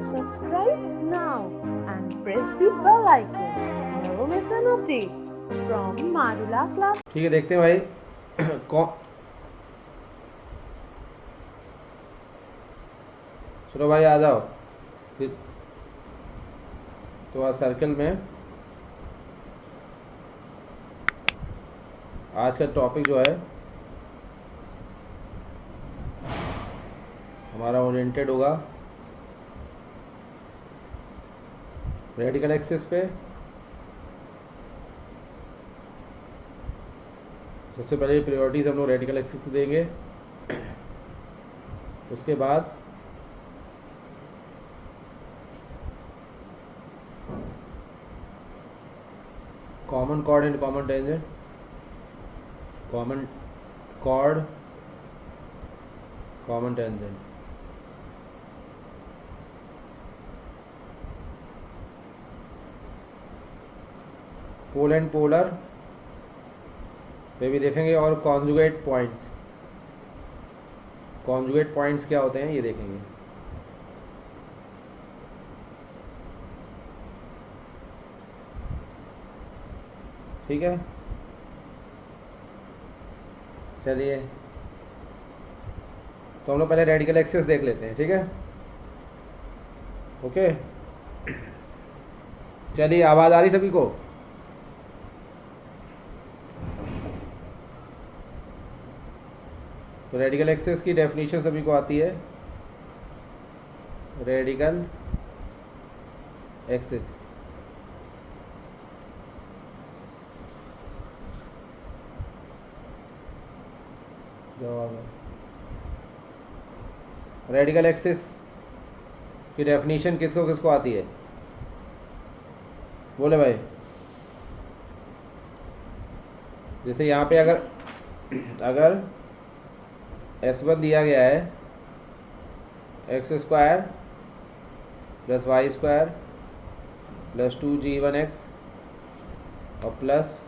Subscribe now and press the bell icon. Never miss an update from Marula Class. ठीक है, देखते हैं भाई चलो भाई आ जाओ फिर। तो आज सर्कल में आज का टॉपिक जो है हमारा ओरिएंटेड होगा रेडिकल एक्सिस पे। सबसे पहले प्रायोरिटीज हम लोग रेडिकल एक्सिस को देंगे, उसके बाद common chord and common tangent, common chord common tangent, pole and polar पे भी देखेंगे, और कॉन्जुगेट पॉइंट्स। कॉन्जुगेट पॉइंट्स क्या होते हैं ये देखेंगे। ठीक है, चलिए तो हम लोग पहले रेडिकल एक्सिस देख लेते हैं। ठीक है, ओके। चलिए, आवाज़ आ रही सभी को? तो रेडिकल एक्सिस की डेफिनेशन सभी को आती है। रेडिकल एक्सिस रेडिकल एक्सिस की डेफिनेशन किसको किसको आती है? बोले भाई। जैसे यहाँ पे अगर S1 दिया गया है x² plus y² plus 2g1x और प्लस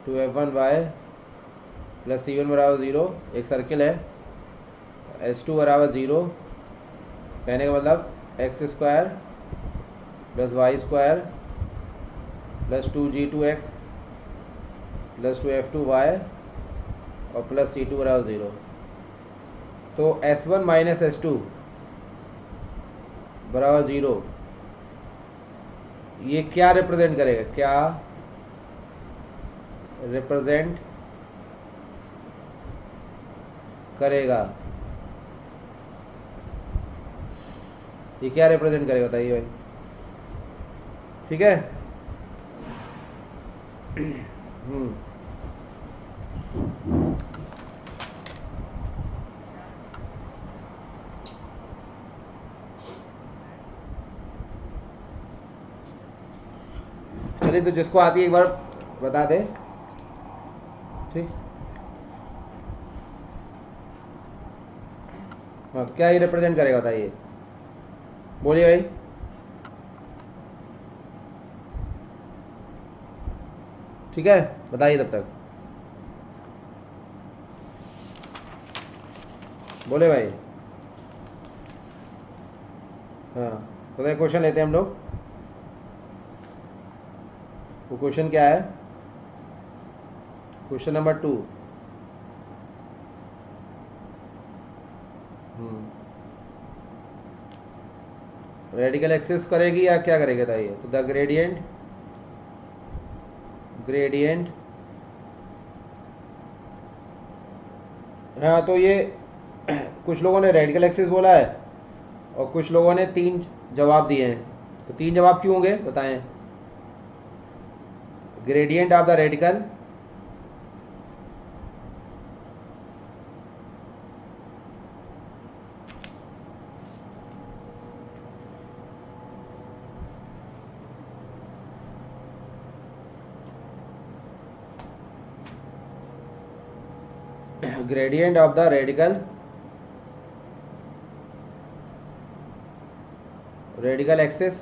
2f1y प्लस c1 बराबर 0, एक सर्किल है। S2 बराबर 0 कहने का मतलब x² plus y² plus 2g2x plus 2f2y और प्लस c2 बराबर 0। तो S1 माइनस S2 बराबर 0, ये क्या रिप्रेजेंट करेगा? क्या रिप्रेजेंट करेगा? ये क्या रिप्रेजेंट करेगा बताइए भाई। ठीक है। चलिए, तो जिसको आती है एक बार बता दे। ठीक, हाँ, तो क्या ये रिप्रेजेंट करेगा बताइए, बोलिए भाई। ठीक है, बताइए तब तक, बोले भाई। हाँ, तो क्वेश्चन लेते हैं हम लोग। वो क्वेश्चन क्या है? Question number 2। रेडिकल एक्सिस करेगी या क्या करेगी बताइए। तो द ग्रेडियंट हाँ, तो ये कुछ लोगों ने रेडिकल एक्सिस बोला है और कुछ लोगों ने 3 जवाब दिए हैं। तो 3 जवाब क्यों होंगे बताएं। Gradient of the radical, gradient of the radical axis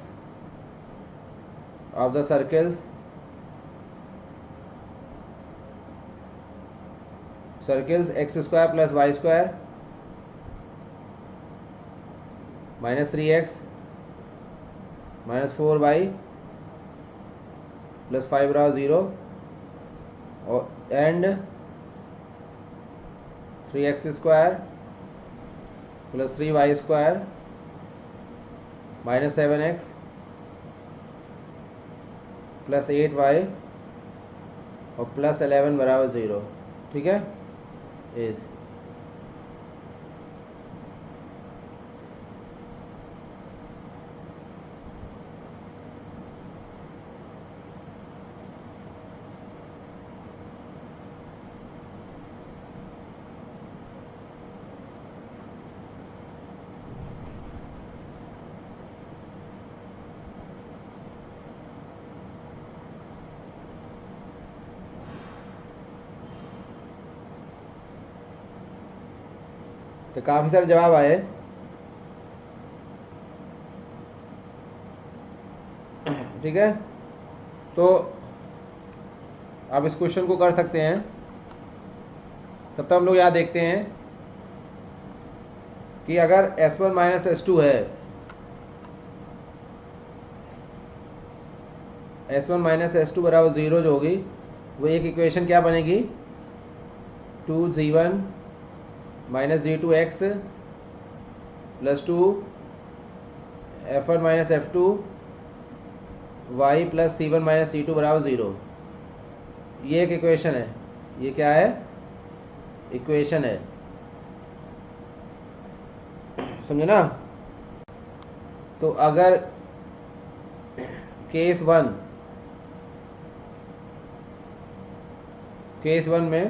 of the circles x² plus y² minus 3x minus 4y plus 5 बराबर 0 और and 3x square plus 3y square minus 7x plus 8y और प्लस 11 बराबर 0। ठीक है, is तो काफ़ी सारे जवाब आए। ठीक है, तो आप इस क्वेश्चन को कर सकते हैं। तब तक हम लोग यहाँ देखते हैं कि अगर S1 माइनस S2 है, S1 माइनस S2 बराबर 0 जो होगी वो एक इक्वेशन क्या बनेगी, 2g1 minus g2x plus 2 f1 minus f2 y plus c1 minus c2 बराबर 0। ये एक इक्वेशन है। ये क्या है, इक्वेशन है, समझे ना। तो अगर केस वन में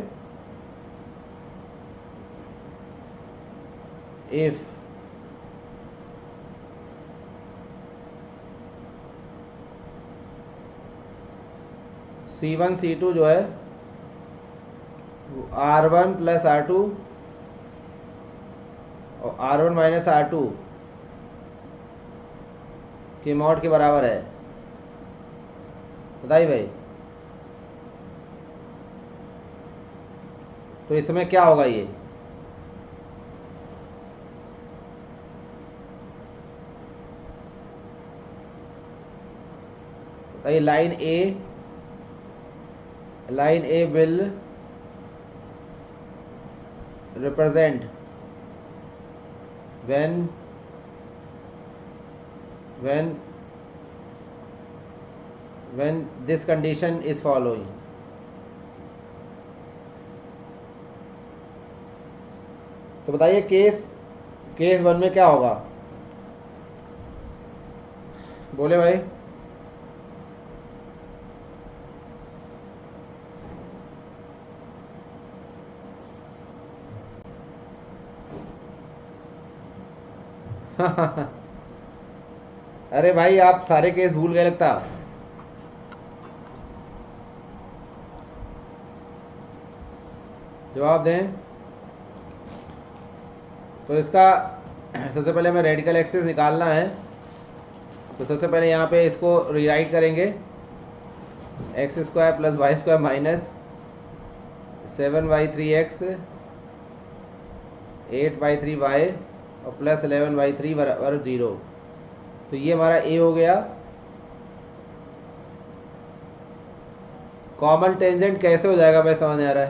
इफ C1 C2 जो है R1 प्लस R2 और R1 माइनस R2 के मॉड के बराबर है, बताइए भाई। तो इस समय क्या होगा, ये बताइए। Line A will represent when this condition is following। तो बताइए केस वन में क्या होगा, बोले भाई। अरे भाई आप सारे केस भूल गए लगता। जवाब दें। तो इसका सबसे पहले हमें रेडिकल एक्सिस निकालना है। तो सबसे पहले यहाँ पे इसको रीराइट करेंगे, x square plus y square minus 7y3x 8y3y और प्लस 11y3 बराबर 0। तो ये हमारा ए हो गया। कॉमन टेंजेंट कैसे हो जाएगा, मैं समझ नहीं आ रहा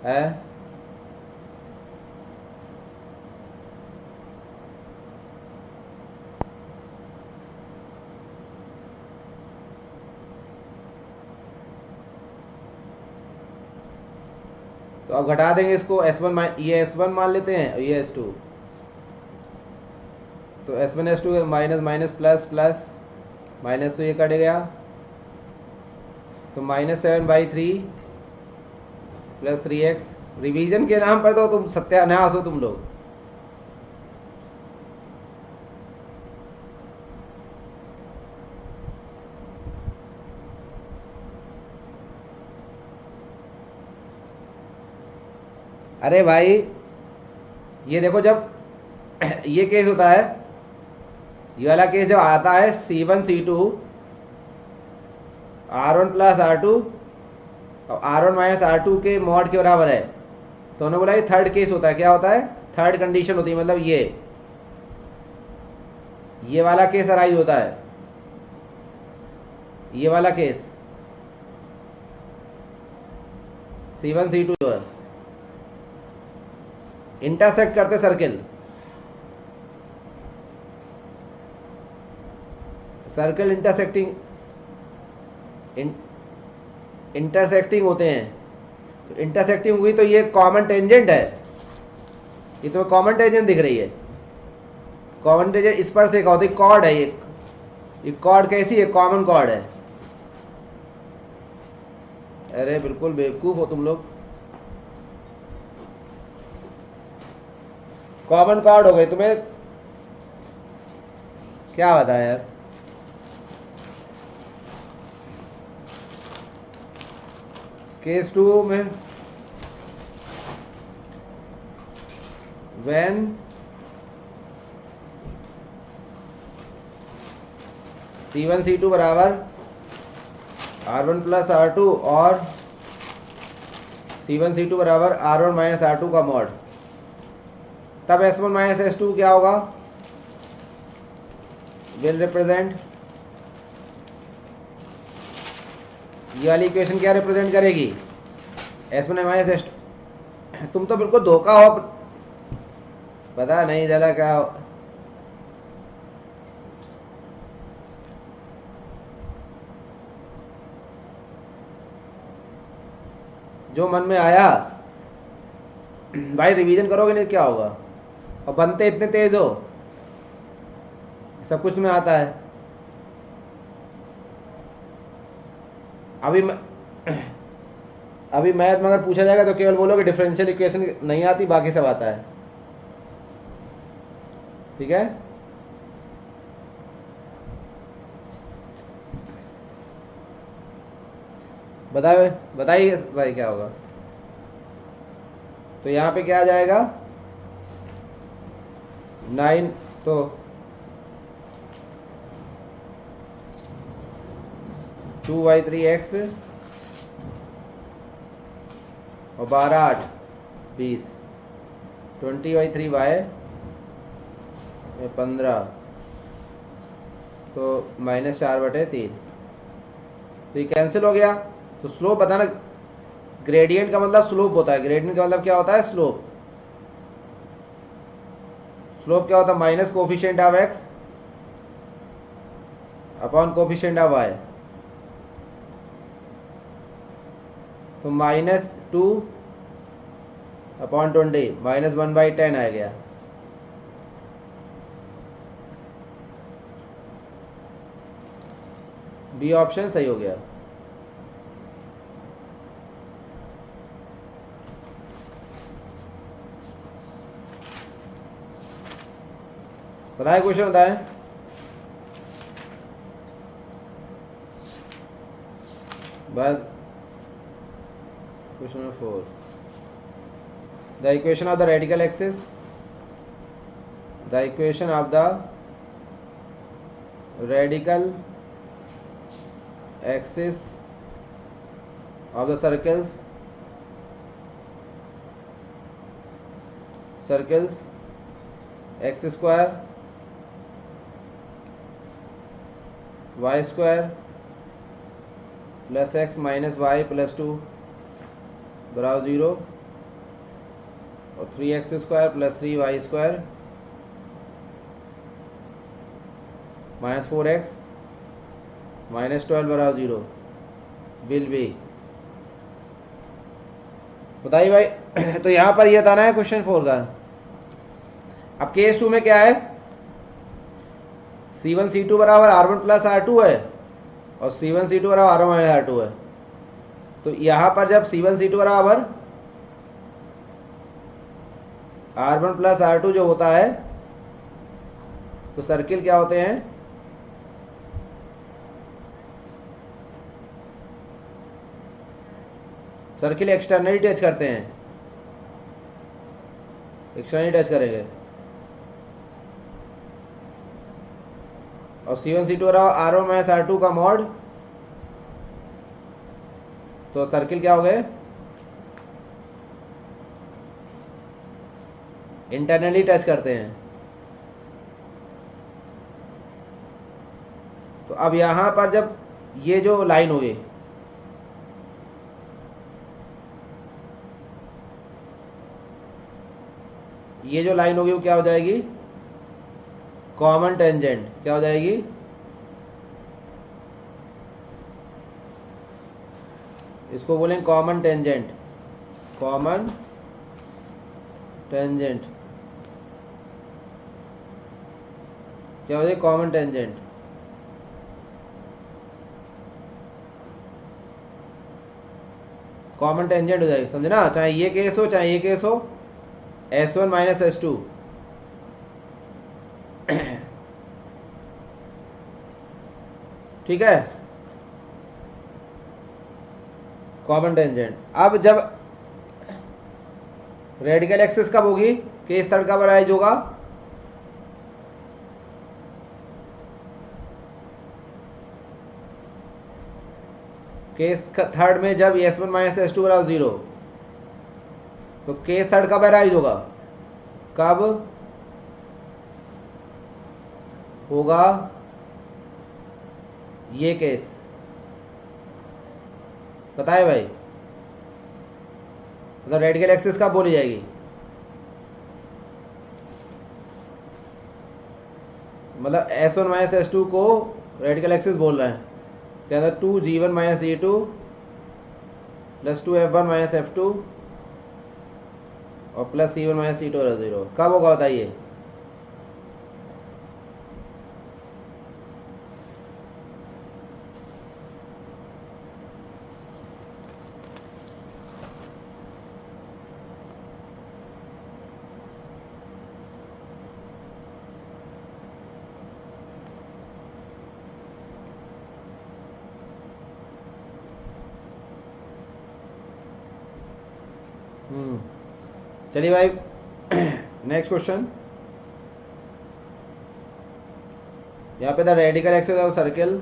है? तो अब घटा देंगे इसको, S1 ये S1 मान लेते हैं और ये S2। तो S1 S2 minus minus plus plus minus, तो ये कट गया। तो माइनस 7/3 प्लस 3x। रिवीजन के नाम पर तो तुम सत्यानाश हो तुम लोग। अरे भाई ये देखो, जब ये केस होता है, ये वाला केस जब आता है C1 C2 R1 plus R2 और R1 माइनस R2 के मॉड के बराबर है, तो उन्होंने बोला ये थर्ड केस होता है। क्या होता है, थर्ड कंडीशन होती है। मतलब ये ये वाला केस अराइज होता है, ये वाला केस C1 C2 जो है, इंटरसेक्ट करते सर्किल, सर्कल इंटरसेक्टिंग होते हैं। तो इंटरसेक्टिंग हुई तो ये कॉमन टेंजेंट है, ये तो कॉमन टेंजेंट दिख रही है। कॉमन टेंजेंट इस पर से क्या होता है, कॉर्ड है ये कॉर्ड कैसी है, कॉमन कॉर्ड है। अरे बिल्कुल बेवकूफ हो तुम लोग, कॉमन कॉर्ड हो गए, तुम्हें क्या बताया यार। केस 2 में व्हेन C1 C2 बराबर R1 प्लस R2 और C1 C2 बराबर R1 माइनस R2 का मॉड, तब S1 माइनस S2 क्या होगा, विल रिप्रेजेंट, ये वाली इक्वेशन क्या रिप्रेजेंट करेगी, S1 माइनस S2। तुम तो बिल्कुल धोखा हो, पता नहीं चला क्या हो। जो मन में आया भाई, रिवीजन करोगे नहीं क्या होगा, और बनते इतने तेज हो, सब कुछ में आता है। अभी मैथ में अगर पूछा जाएगा तो केवल बोलोगे डिफरेंशियल इक्वेशन नहीं आती, बाकी सब आता है। ठीक है, बताइए भाई क्या होगा। तो यहाँ पे क्या आ जाएगा 9, तो 2y3x और 12 8 20, 20y3y में 15, तो -4/3, तो ये कैंसिल हो गया। तो स्लोप बताना, ग्रेडियंट का मतलब स्लोप होता है, ग्रेडियंट का मतलब क्या होता है, स्लोप। स्लोप क्या होता है, minus coefficient of x upon coefficient of y, तो -2 अपॉन 20 -1/10 आ गया। बी ऑप्शन सही हो गया। बताए क्वेश्चन बताए। बस question number 4, the equation of the radical axis, the equation of the radical axis of the circles x square y square plus x minus y plus 2 बराबर 0 और 3x square plus 3y square minus 4x minus 12 बराबर 0 will be. बताइए भाई। तो यहां पर ये बताना है क्वेश्चन 4 का। अब केस 2 में क्या है, C1 C2 बराबर R1 प्लस R2 है और C1 C2 बराबर R1 माइनस R2 है। तो यहां पर जब C1 C2 बराबर R1 प्लस R2 जो होता है, तो सर्किल क्या होते हैं, सर्किल एक्सटर्नली टच करते हैं, एक्सटर्नली टच करेंगे। और C1 C2 R1 minus R2 का मॉड, तो सर्किल क्या हो गए, इंटरनली टच करते हैं। तो अब यहाँ पर जब ये जो लाइन होगी, ये जो लाइन होगी वो क्या हो जाएगी, कॉमन टेंजेंट। क्या हो जाएगी, इसको बोलेंगे कॉमन टेंजेंट। कॉमन टेंजेंट क्या हो जाएगी, कॉमन टेंजेंट। कॉमन टेंजेंट हो जाएगी, समझे ना, चाहे ये केस हो चाहे ये केस हो, S1 माइनस S2। ठीक है, कॉमन टेंजेंट। अब जब रेडिकल एक्सिस कब होगी, केस थर्ड कब अराइज होगा, केस थर्ड में जब S1 माइनस S2 बराबर 0, तो केस थर्ड कब अराइज होगा, कब होगा ये केस, बताए भाई, मतलब रेडिकल एक्सिस कब बोली जाएगी, मतलब S1 माइनस S2 को रेडिकल एक्सिस बोल रहे हैं, क्या था, 2G1 minus G2 plus 2F1 minus F2 और प्लस C1 माइनस C2 और 0, कब होगा बताइए, चलिए भाई नेक्स्ट क्वेश्चन। यहाँ पे the radical axis of circle,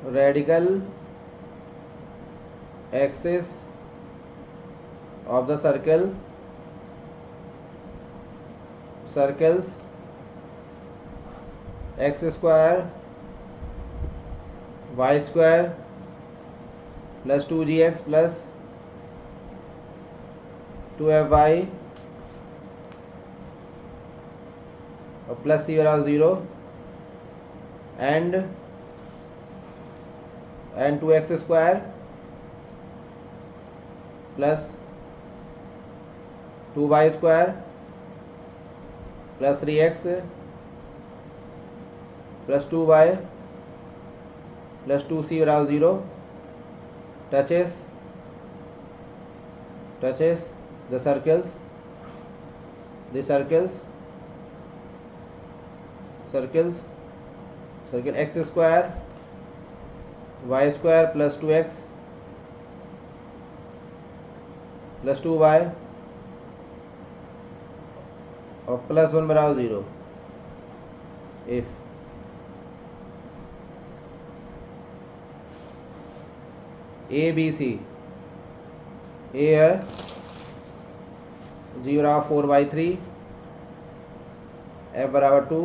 radical axis of the circle, circles x square y square plus 2gx plus 2fy और प्लस C बराबर 0 and 2x square plus 2y square plus 3x plus 2y plus 2C बराबर 0 touches the circles circle x square y square plus 2x plus 2y और plus 1 बराबर 0 if A B C, ए है जी बराबर 4/3, F बराबर 2,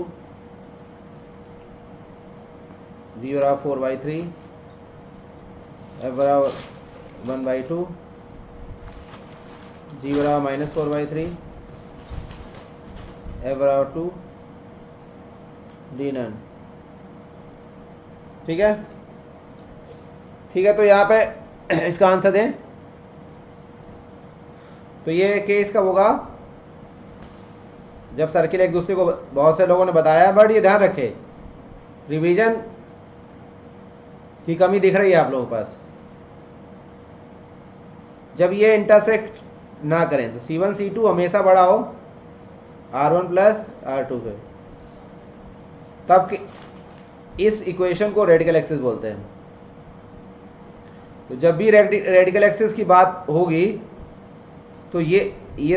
जी बराबर 4/3, F बराबर 1/2, जी बराबर minus 4/3, F बराबर 2, डी नन। ठीक है, ठीक है, तो यहाँ पे इसका आंसर दें। तो ये केस कब होगा, जब सर्किल एक दूसरे को, बहुत से लोगों ने बताया, बट ये ध्यान रखें, रिवीजन की कमी दिख रही है आप लोगों के पास। जब ये इंटरसेक्ट ना करें तो C1 C2 हमेशा बड़ा हो R1 प्लस R2 पे, तब इस इक्वेशन को रेडिकल एक्सिस बोलते हैं। तो जब भी रेडिकल एक्सिस की बात होगी तो ये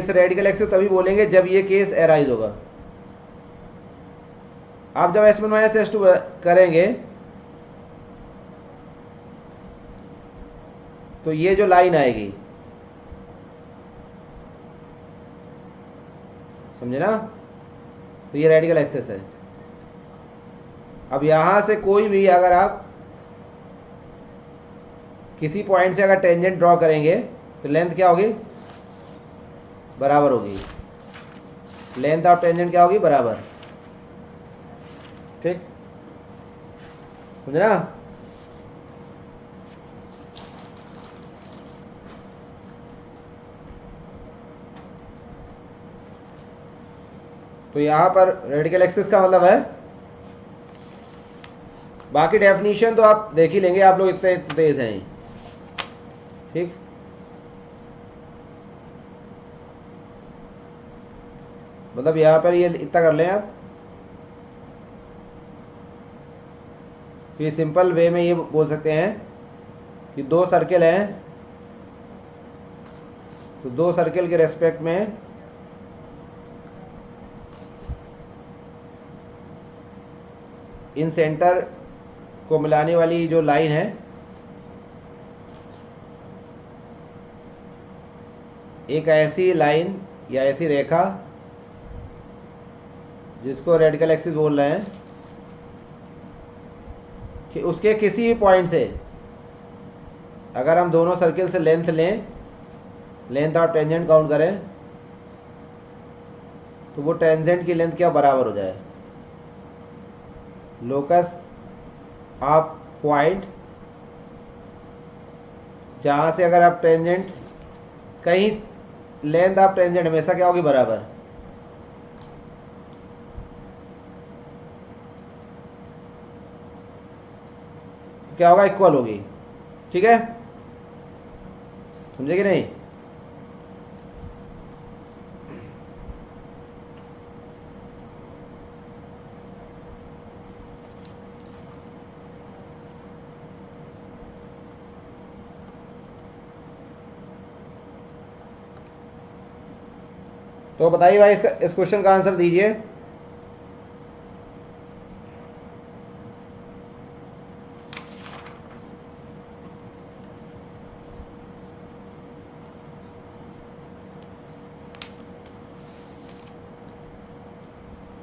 रेडिकल एक्सिस तभी बोलेंगे जब ये केस एराइज होगा। आप जब S1 माइनस S2 करेंगे तो ये जो लाइन आएगी, समझे ना, तो ये रेडिकल एक्सिस है। अब यहाँ से कोई भी अगर आप किसी पॉइंट से अगर टेंजेंट ड्रॉ करेंगे तो लेंथ क्या होगी, बराबर होगी। लेंथ ऑफ टेंजेंट क्या होगी, बराबर। ठीक, समझना। तो यहाँ पर रेडिकल एक्सिस का मतलब है, बाकी डेफिनेशन तो आप देख ही लेंगे, आप लोग इतने तेज हैं। ठीक, मतलब यहाँ पर ये इतना कर लें आप, ये सिंपल वे में ये बोल सकते हैं कि दो सर्किल हैं, तो दो सर्किल के रेस्पेक्ट में इन सेंटर को मिलाने वाली जो लाइन है, एक ऐसी लाइन या ऐसी रेखा जिसको रेडिकल एक्सिस बोल रहे हैं, कि उसके किसी भी पॉइंट से अगर हम दोनों सर्किल से लेंथ लें, लेंथ और टेंजेंट काउंट करें, तो वो टेंजेंट की लेंथ क्या बराबर हो जाए, लोकस ऑफ पॉइंट जहाँ से अगर आप टेंजेंट कहीं, लेंथ ऑफ टेंजेंट हमेशा क्या होगी, बराबर। क्या होगा, इक्वल होगी। ठीक है, समझे कि नहीं। तो बताइए भाई, इसका इस क्वेश्चन का आंसर दीजिए।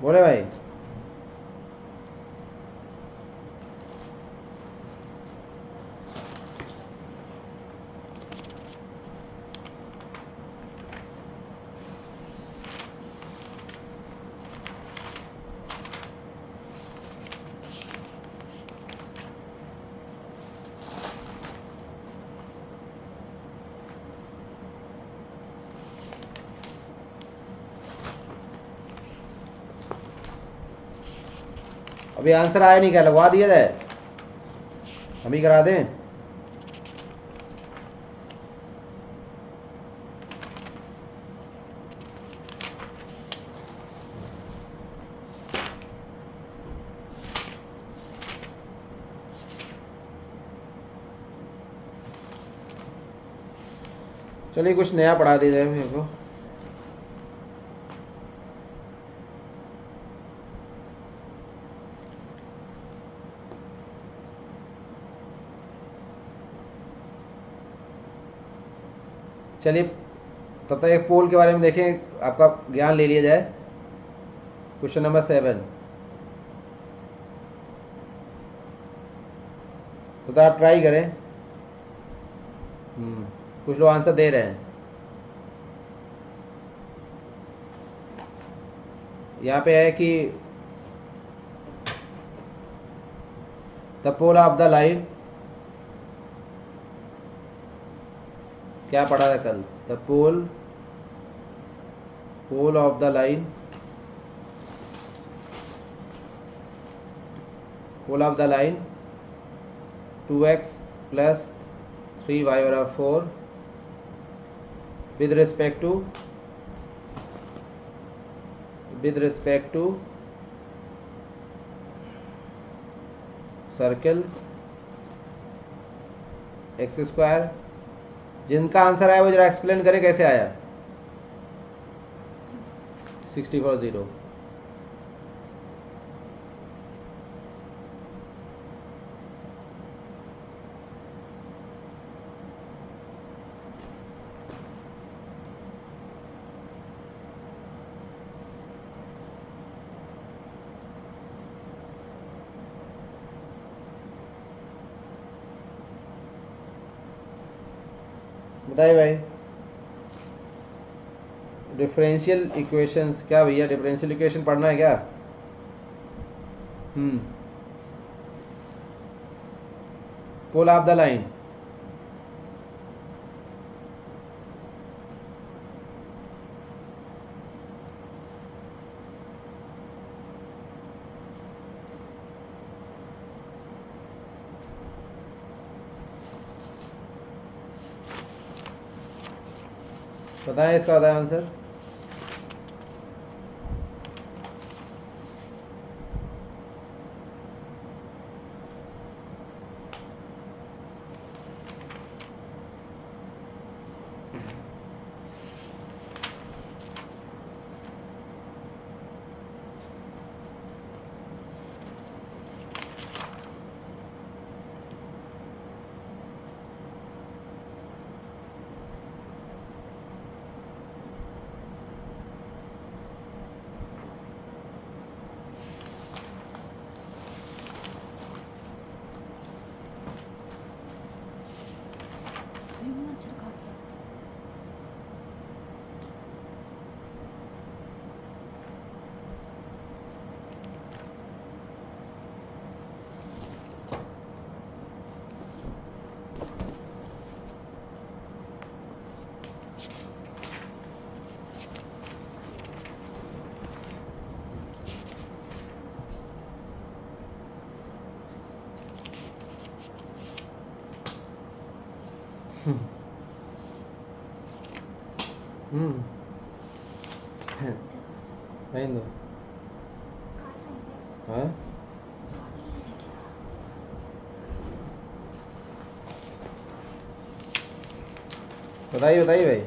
बोले भाई। अभी आंसर आया नहीं, क्या लगवा दिया जाए, हम ही करा दें। चलिए कुछ नया पढ़ा दिया जाए मेरे को। चलिए तब तक एक पोल के बारे में देखें, आपका ज्ञान ले लिया जाए। Question number 7। तो आप ट्राई करें। कुछ लोग आंसर दे रहे हैं। यहाँ पे है कि the pole of the line, क्या पढ़ा था कल, the pole of the line, pole of the line 2x plus 3y over 4 with respect to circle x square. जिनका आंसर आया वो जरा एक्सप्लेन करें कैसे आया। 64 0। बताइए भाई। डिफरेंशियल इक्वेशंस क्या भैया, डिफरेंशियल इक्वेशन पढ़ना है क्या? Pull up the line. बताएं इसका, बताएं आंसर। नहीं दो। हाँ बताइए बताइए भाई।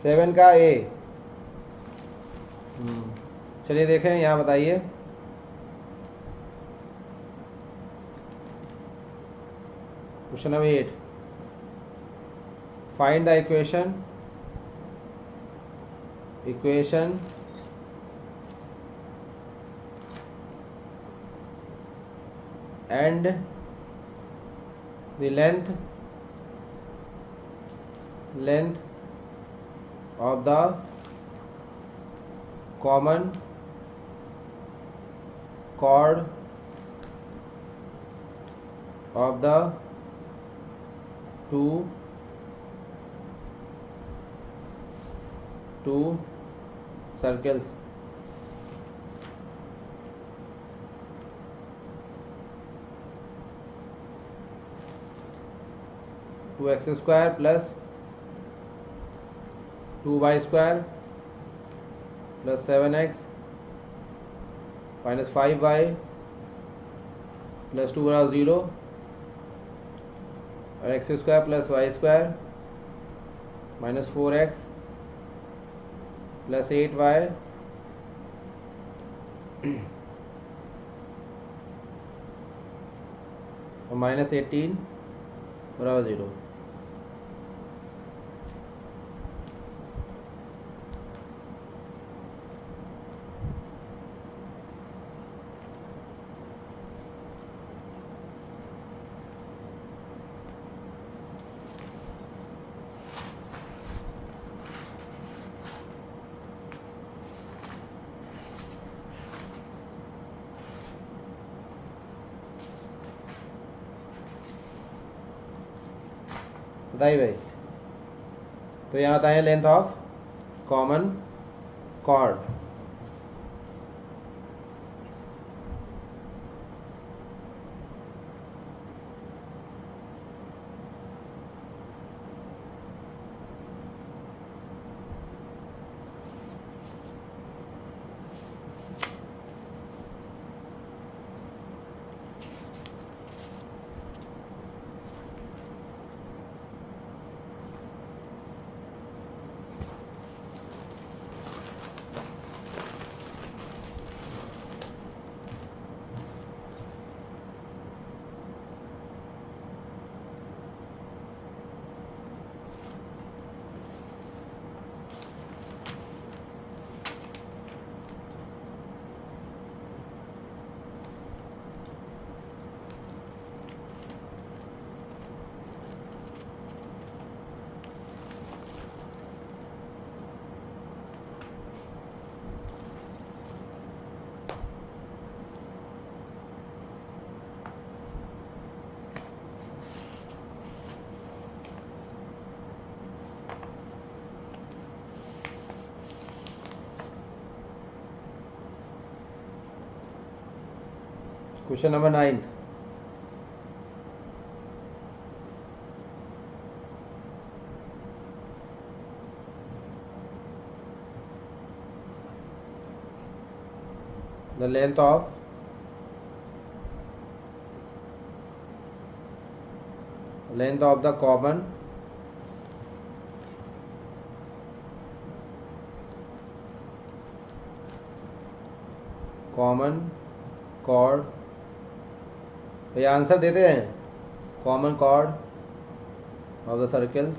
सेवन का ए। चलिए देखें, यहाँ बताइए। Question number 8, find the equation and the length of the common chord of the two circles. Two x square plus 2y square plus 7x minus 5y plus 2 बराबर 0 और x square plus y square minus 4x plus 8y और minus 18 बराबर 0। बताइए भाई। तो यहाँ बताएं length of common chord. Question number 9. The length of the common chord, तो ये आंसर देते हैं. Common chord of the circles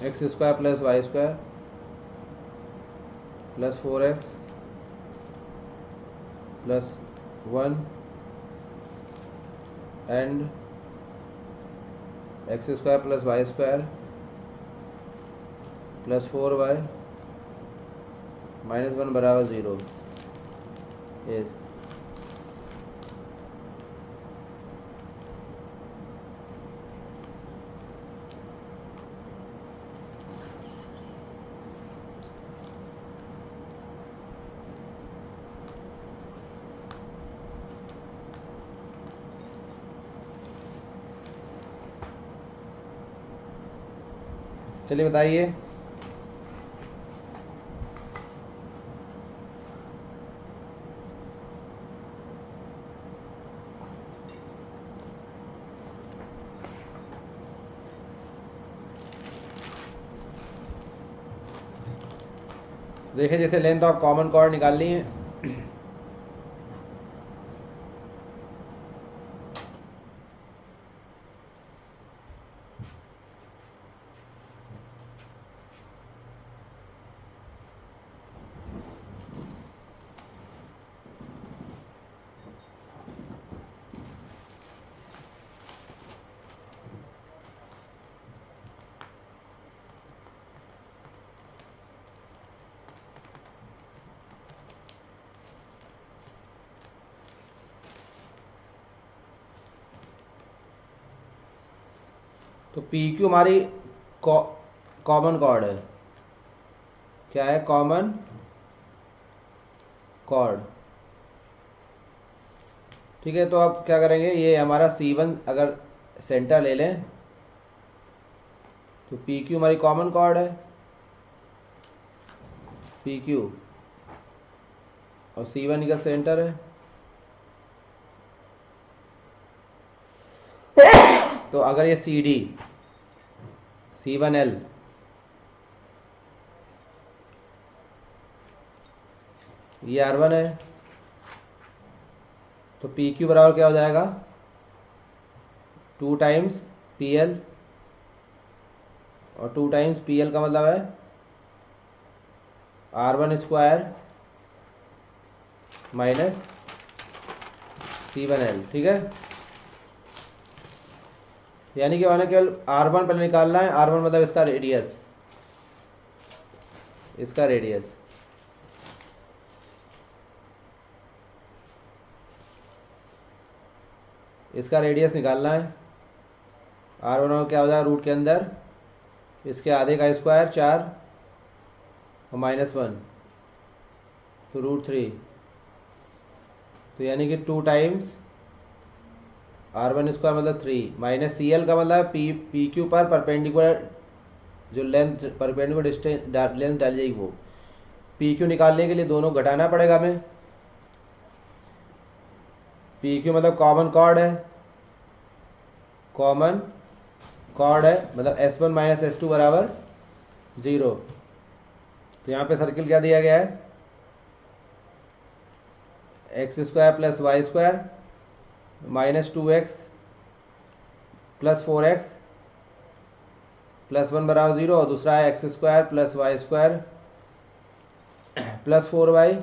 x square plus y square plus 4x plus 1 and x square plus y square plus 4y minus 1 बराबर 0 is चलिए बताइए. देखिए जैसे length of common chord निकालनी है. तो पी क्यू हमारी कॉमन कॉर्ड है. क्या है? Common chord. ठीक है, तो अब क्या करेंगे, ये हमारा C1 अगर सेंटर ले लें तो पी क्यू हमारी कॉमन कॉर्ड है. पी क्यू और C1 का सेंटर है. तो अगर ये CD C1L ये R1 है तो PQ बराबर क्या हो जाएगा? 2 टाइम्स PL और 2 टाइम्स PL का मतलब है R1 स्क्वायर माइनस C1L. ठीक है, यानी कि हमें केवल R1 पहले निकालना है. R1 मतलब इसका रेडियस, इसका रेडियस निकालना है. R1 क्या हो जाएगा? रूट के अंदर इसके आधे का स्क्वायर 4 और -1 तो √3. तो यानी कि 2 टाइम्स R1 स्क्वायर मतलब 3 माइनस CL का मतलब पी क्यू पर परपेंडिकुलर जो लेंथ परपेंडिकुलर डिस्टेंस लेंथ डाल जाएगी वो. पी क्यू निकालने के लिए दोनों घटाना पड़ेगा हमें. पी क्यू मतलब कॉमन कॉर्ड है, मतलब S1 माइनस S2 बराबर 0. तो यहाँ पे सर्किल क्या दिया गया है? x square plus y square minus 2x plus 4x plus 1 बराबर 0 और दूसरा है x square plus y square plus 4y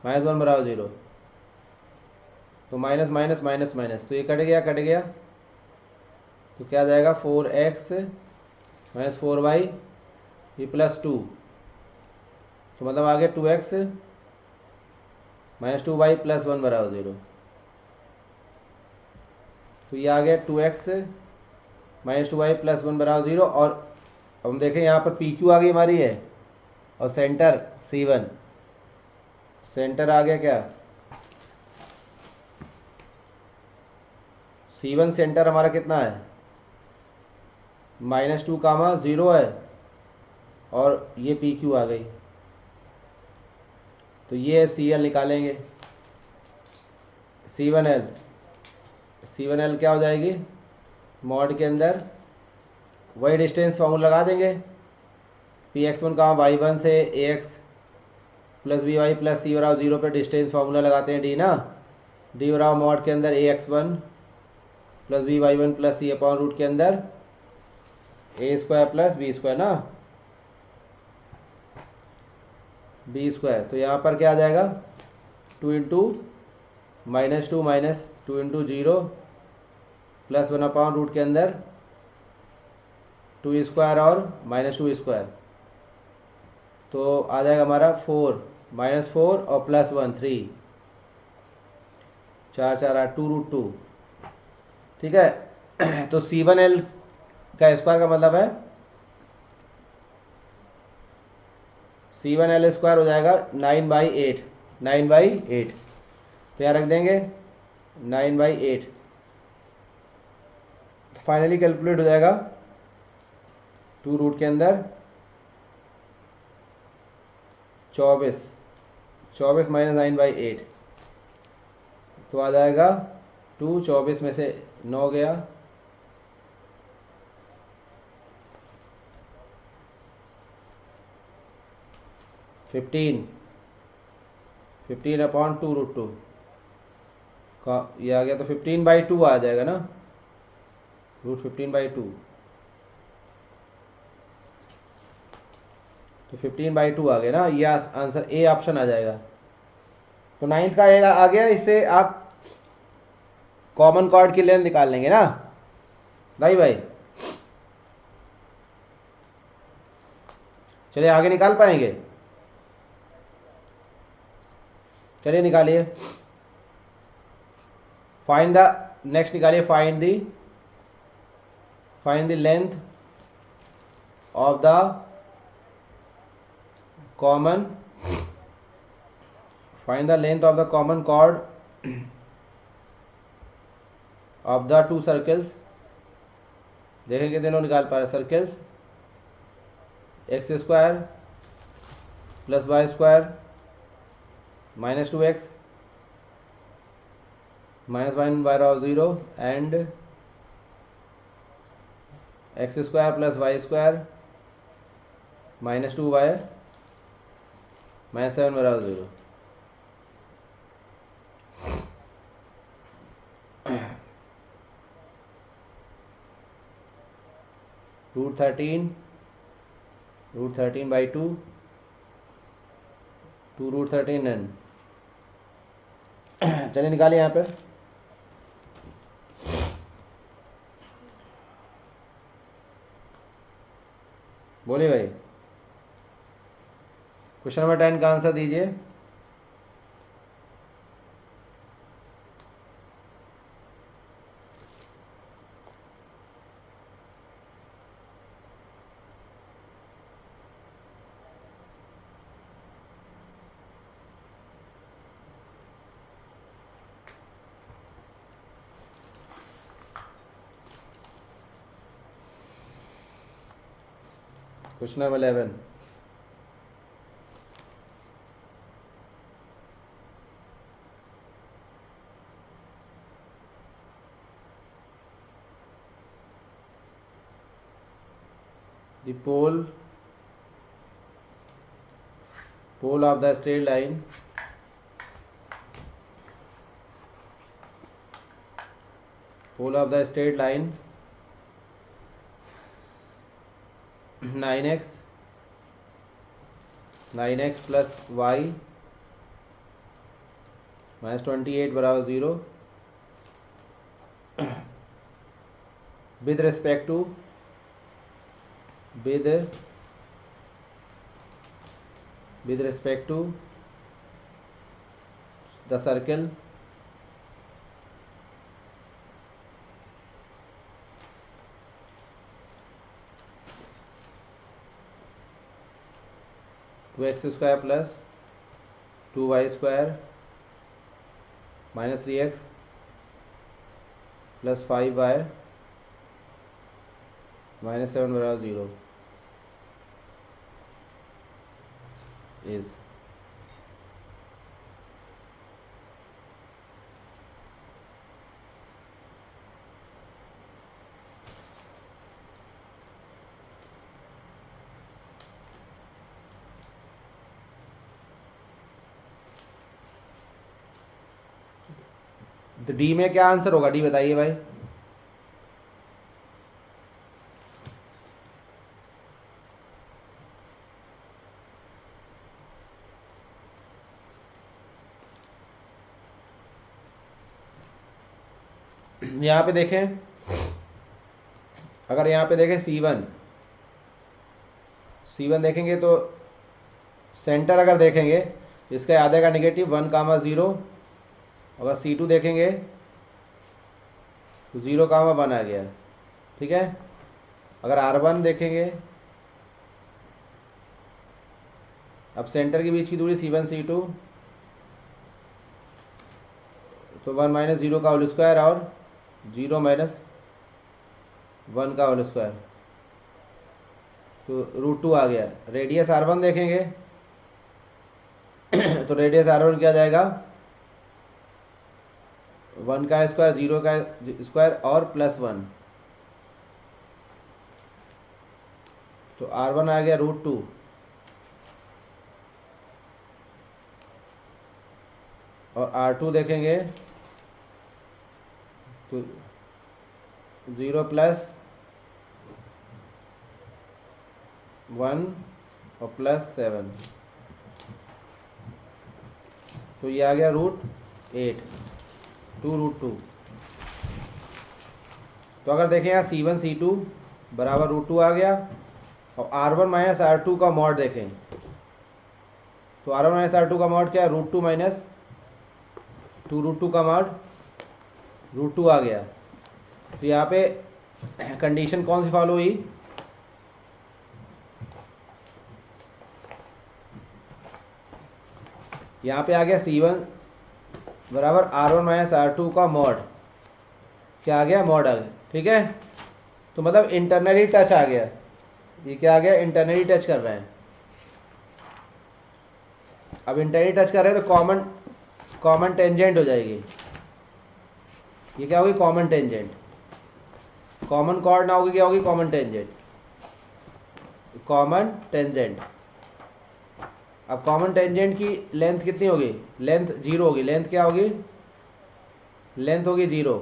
minus 1 बराबर 0. तो माइनस माइनस माइनस माइनस तो ये कट गया तो क्या आ जाएगा? 4x माइनस 4y ये प्लस 2 तो मतलब आ गया 2x माइनस 2y प्लस 1 बराबर 0. तो ये आ गया 2x -2y प्लस 1 बराबर 0। और अब हम देखें यहाँ पर PQ आ गई हमारी है और सेंटर C1, सेंटर आ गया क्या, C1 सेंटर हमारा कितना है, -2 कामा 0 है और ये PQ आ गई। तो ये CL निकालेंगे, C1L, C1L क्या हो जाएगी, मॉड के अंदर वही डिस्टेंस फॉर्मूला लगा देंगे, Px1 का y1 से ax plus by plus c बराबर 0 पर डिस्टेंस फार्मूला लगाते हैं d ना, d बराबर मॉड के अंदर ax1 प्लस by1 प्लस c अपॉन रूट के अंदर a square plus b square ना, b स्क्वायर। तो यहाँ पर क्या आ जाएगा, 2 into -2 minus 2 into 0 plus 1 upon root के अंदर 2 स्क्वायर और -2 स्क्वायर। तो आ जाएगा हमारा 4 -4 और प्लस 1 3, 4 4 8 2√2, ठीक है। तो C1L का स्क्वायर का मतलब है C1L स्क्वायर हो जाएगा 9/8, 9/8। तो यहाँ रख देंगे 9/8। तो फाइनली कैलकुलेट हो जाएगा 2 रूट के अंदर 24, 24 माइनस 9/8। तो आ जाएगा 2, 24 में से 9 गया, 15 अपॉन 2√2 का ये आ गया। तो 15/2 आ जाएगा ना, √15/2। तो 15/2 आ गया ना, ये आंसर ए ऑप्शन आ जाएगा। तो 9th का आएगा आ गया। इससे आप कॉमन कॉर्ड की लेंथ निकाल लेंगे ना भाई। चलिए आगे निकाल पाएंगे, चलिए निकालिए। फाइंड द, नेक्स्ट निकालिए, find the length of the common, find the length of the common chord of the 2 circles. देखें कितने लोग निकाल पा रहे, circles x² plus y² -2x -1 बराबर 0 and x² plus y² -2y -7 बराबर 0। √13 √13/2 2 √13 n। चलिए निकालिए यहाँ पे, बोलिए भाई। क्वेश्चन नंबर 10 का आंसर दीजिए। Question number 11, the pole of the straight line pole of the straight line 9x plus y -28 बराबर 0 with respect to the circle 2x² plus 2y² minus 3x plus 5y minus 7 बराबर 0 is तो D में क्या answer होगा, D बताइए भाई। यहाँ पे देखें, अगर यहाँ पे देखें C1 देखेंगे तो सेंटर अगर देखेंगे इसका याद का नेगेटिव 1,0। अगर C2 देखेंगे तो 0,1 आ गया, ठीक है। अगर R1 देखेंगे, अब सेंटर के बीच की दूरी C1 C2 तो 1 माइनस 0 का होल स्क्वायर और 0 माइनस 1 का होल स्क्वायर तो √2 आ गया। रेडियस R1 देखेंगे तो रेडियस R1 क्या जाएगा, 1 का स्क्वायर 0 का स्क्वायर और प्लस 1 तो R1 आ गया √2। और R2 देखेंगे तो 0 प्लस 1 और प्लस 7 तो ये आ गया √8 2√2। तो अगर देखें यहाँ C1 C2 बराबर √2 आ गया और R1 माइनस R2 का मॉड देखें तो R1 माइनस R2 का मॉड क्या है, √2 माइनस 2√2 का मॉड √2 आ गया। तो यहाँ पे कंडीशन कौन सी फॉलो हुई, यहाँ पे आ गया C1 बराबर R1 माइनस R2 का मॉड, क्या आ गया, मॉड आ गया, ठीक है। तो मतलब इंटरनली टच आ गया, ये क्या आ गया, इंटरनली टच कर रहे हैं। अब इंटरनली टच कर रहे हैं तो कॉमन टेंजेंट हो जाएगी, ये क्या होगी, कॉमन टेंजेंट। कॉमन कॉर्ड ना होगी, क्या होगी, कॉमन टेंजेंट, कॉमन टेंजेंट। अब कॉमन टेंजेंट की लेंथ कितनी होगी, लेंथ 0 होगी। लेंथ क्या होगी, लेंथ होगी 0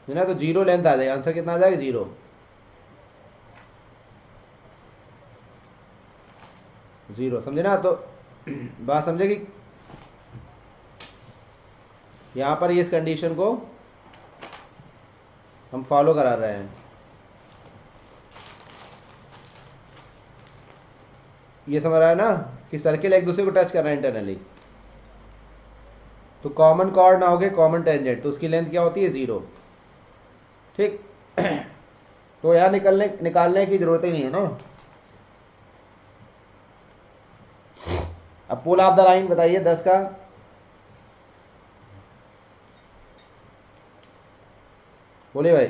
है ना, तो 0 लेंथ आ जाएगा। आंसर कितना आ जाएगा, 0। समझे ना, तो बात समझे कि यहां पर इस कंडीशन को हम फॉलो करा रहे हैं। ये समझ रहा है ना कि सर्किल एक दूसरे को टच कर रहे हैं इंटरनली, तो कॉमन कॉर्ड ना होगे कॉमन टेंजेंट, तो उसकी लेंथ क्या होती है, 0, ठीक। तो यार निकालने की जरूरत ही नहीं है ना। अब पुल ऑफ द लाइन बताइए 10 का, बोले भाई।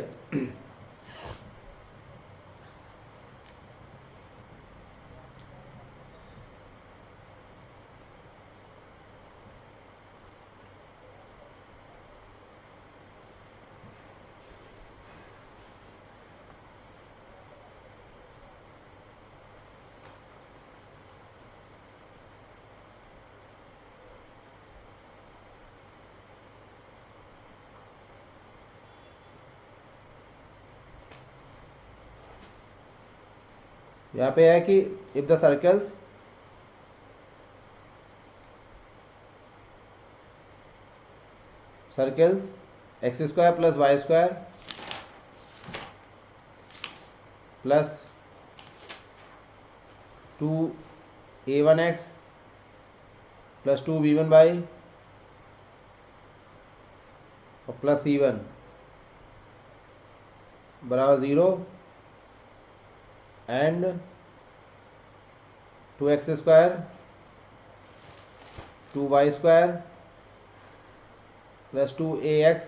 यहाँ पे है कि if the circles x² plus y² plus 2a1x plus 2b1y और प्लस c1 बराबर 0 and 2x² 2y² plus 2ax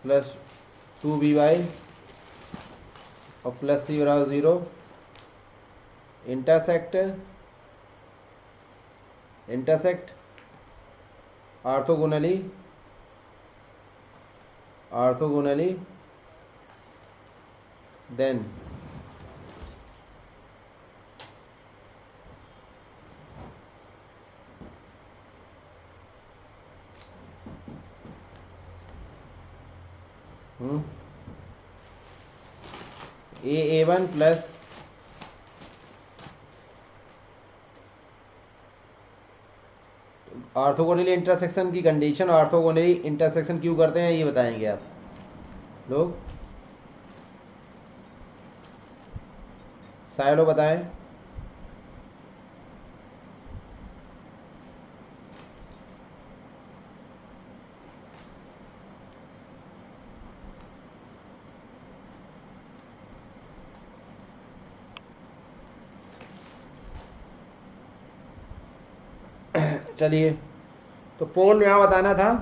plus 2by और प्लस c बराबर 0। Intersect orthogonally then a1 plus orthogonally intersection की कंडीशन, ऑर्थोगोनली इंटरसेक्शन क्यों करते हैं ये बताएंगे आप लोग। सारे लोग बताएं। चलिए, तो पोल यहाँ बताना था।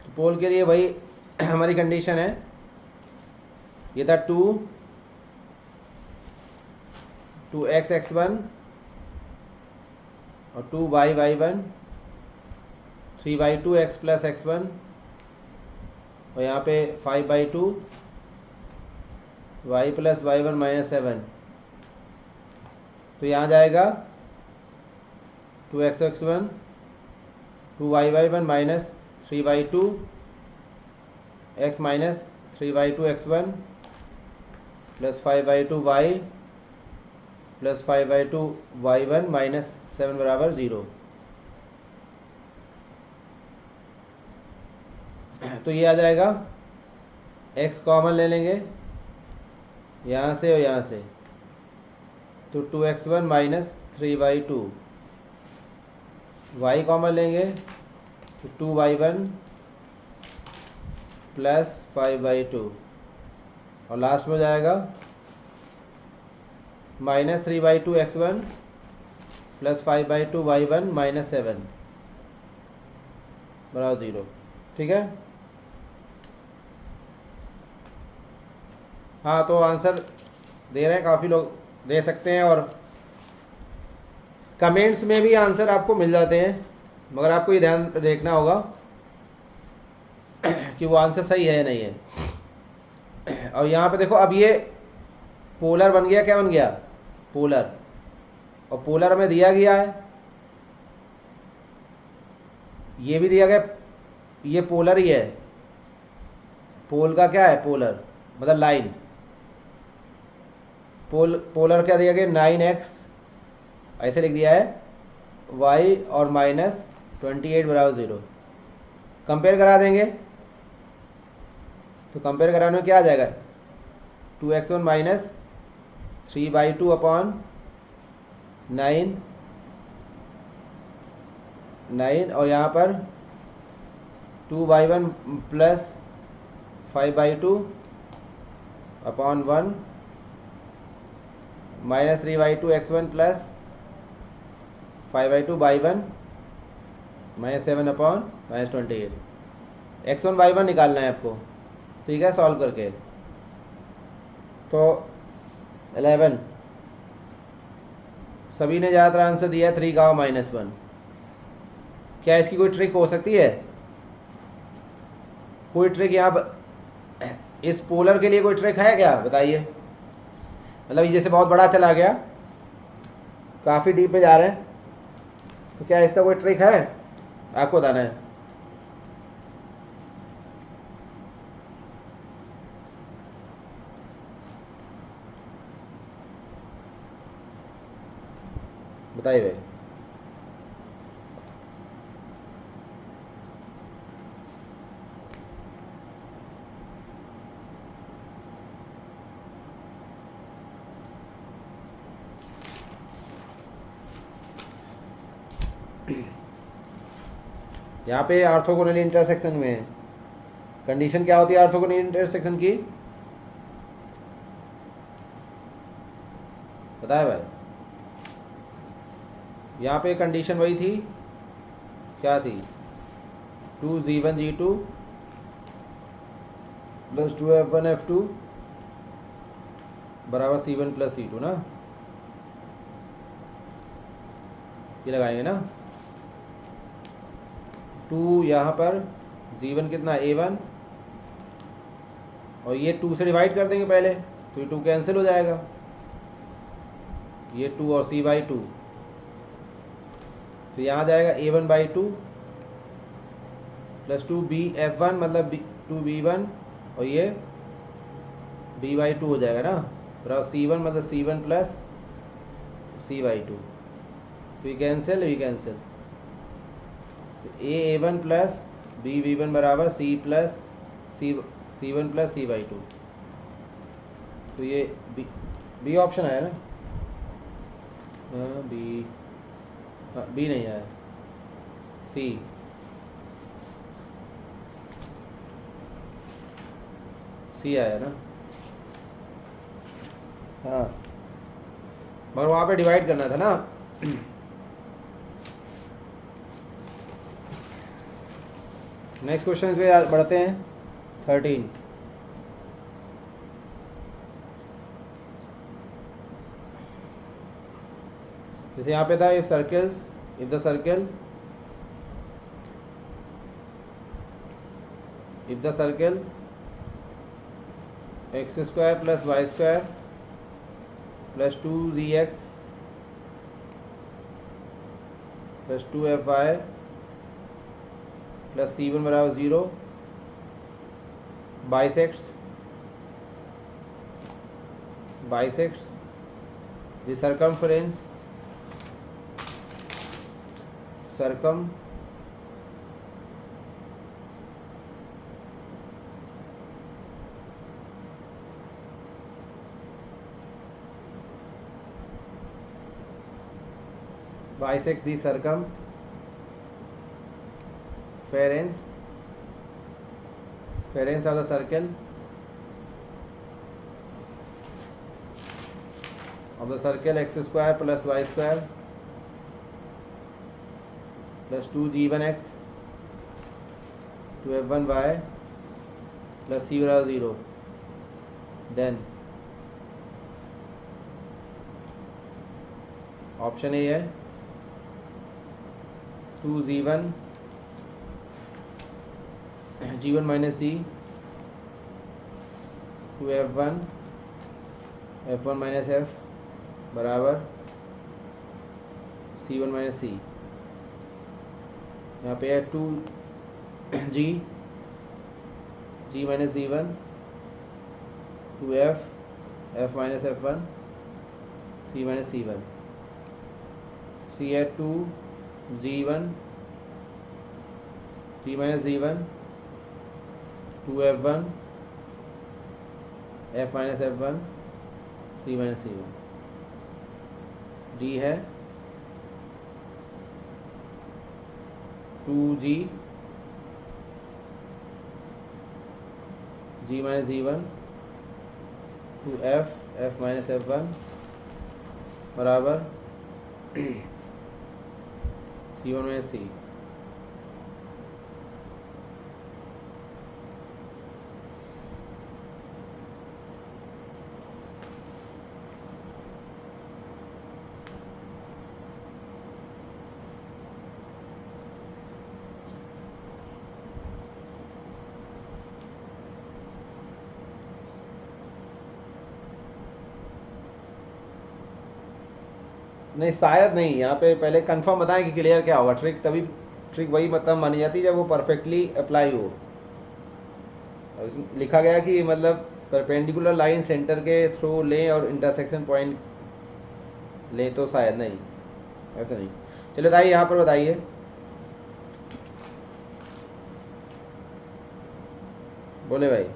तो पोल के लिए वही हमारी कंडीशन है, ये था 2x(x1) और 2y(y1), 3y(2)x प्लस x1 और यहाँ पे 5/2 y प्लस y1 माइनस 7। तो यहाँ जाएगा 2x(x1) 2y(y1) minus 3y(2)x minus 3y(2)x1 plus 5/2y plus 5/2y1 minus 7 बराबर 0। तो ये आ जाएगा, x कॉमन ले लेंगे यहाँ से और यहाँ से, तो 2x1 minus 3y2, y common लेंगे तो 2y1 प्लस 5/2 और लास्ट में हो जाएगा minus 3y2x1 plus 5/2y1 minus 7 बराबर 0। ठीक है। हाँ, तो आंसर दे रहे हैं, काफ़ी लोग दे सकते हैं और कमेंट्स में भी आंसर आपको मिल जाते हैं, मगर आपको ये ध्यान देखना होगा कि वो आंसर सही है या नहीं है। और यहाँ पे देखो, अब ये पोलर बन गया, क्या बन गया? पोलर। और पोलर हमें दिया गया है, ये भी दिया गया, ये पोलर ही है। पोल का क्या है? पोलर मतलब लाइन। पोलर क्या दिया गया? 9x ऐसे लिख दिया है, y और माइनस 28 बराबर 0। कंपेयर करा देंगे तो कंपेयर कराने में क्या आ जाएगा? 2x1 माइनस 3/2 अपॉन 9 और यहाँ पर 2y1 plus 5/2 upon 1 minus 3y2x1 plus 5/2 y1 minus 7 upon minus 28। x1 y1 निकालना है आपको, ठीक है, सॉल्व करके। तो 11 सभी ने ज़्यादातर आंसर दिया है 3 का -1। क्या इसकी कोई ट्रिक हो सकती है? कोई ट्रिक यहाँ पर इस पोलर के लिए कोई ट्रिक है क्या? बताइए। मतलब ये जैसे बहुत बड़ा चला गया, काफ़ी डीप में जा रहे हैं, तो क्या इसका कोई ट्रिक है? आपको बताना है। बताइए भाई। यहाँ पे ऑर्थोगोनल इंटरसेक्शन में कंडीशन क्या होती है ऑर्थोगोनल इंटरसेक्शन की? पता है भाई? यहाँ पे कंडीशन वही थी, क्या थी? 2g1g2 प्लस 2f1f2 बराबर c1 प्लस c2 ना, ये लगाएंगे ना। 2 यहाँ पर g1 कितना a1, और ये 2 से डिवाइड कर देंगे पहले, तो ये 2 कैंसिल हो जाएगा, ये 2 और c/2, तो यहाँ जाएगा a1/2 प्लस 2b(f1) मतलब 2b1, और ये b/2 हो जाएगा ना, बराबर c1 मतलब c1 प्लस c/2, तो ये कैंसिल, ये कैंसिल, तो a1 प्लस b(v1) बराबर c1 प्लस c/2, तो ये बी ऑप्शन आया ना। बी नहीं आया, सी आया ना। हाँ, मगर वहाँ पे डिवाइड करना था ना। नेक्स्ट क्वेश्चन पे बढ़ते हैं। 13, जैसे यहाँ पे था, if the circle x² plus y² plus 2gx plus 2fy plus c1 बराबर 0 bisects the circumference bisect the circumference of the circle x² plus y² plus 2g1x 2f1y plus c बराबर 0, then option A है 2g1 minus c 2f1 f1 minus f बराबर c1 minus c। यहाँ पे है 2g minus g1 2f minus f1 c minus c1, c है 2g1 minus g1 2f1 f minus f1 c minus c1, D है 2g minus g1 2f minus f1 बराबर c1 minus c। नहीं, शायद नहीं, यहाँ पे पहले कंफर्म बताएं कि क्लियर क्या होगा। ट्रिक वही मतलब मानी जाती है जब वो परफेक्टली अप्लाई हो। लिखा गया कि मतलब परपेंडिकुलर लाइन सेंटर के थ्रू लें और इंटरसेक्शन पॉइंट लें, तो शायद नहीं, ऐसा नहीं। चलिए बताइए, यहाँ पर बताइए बोले भाई।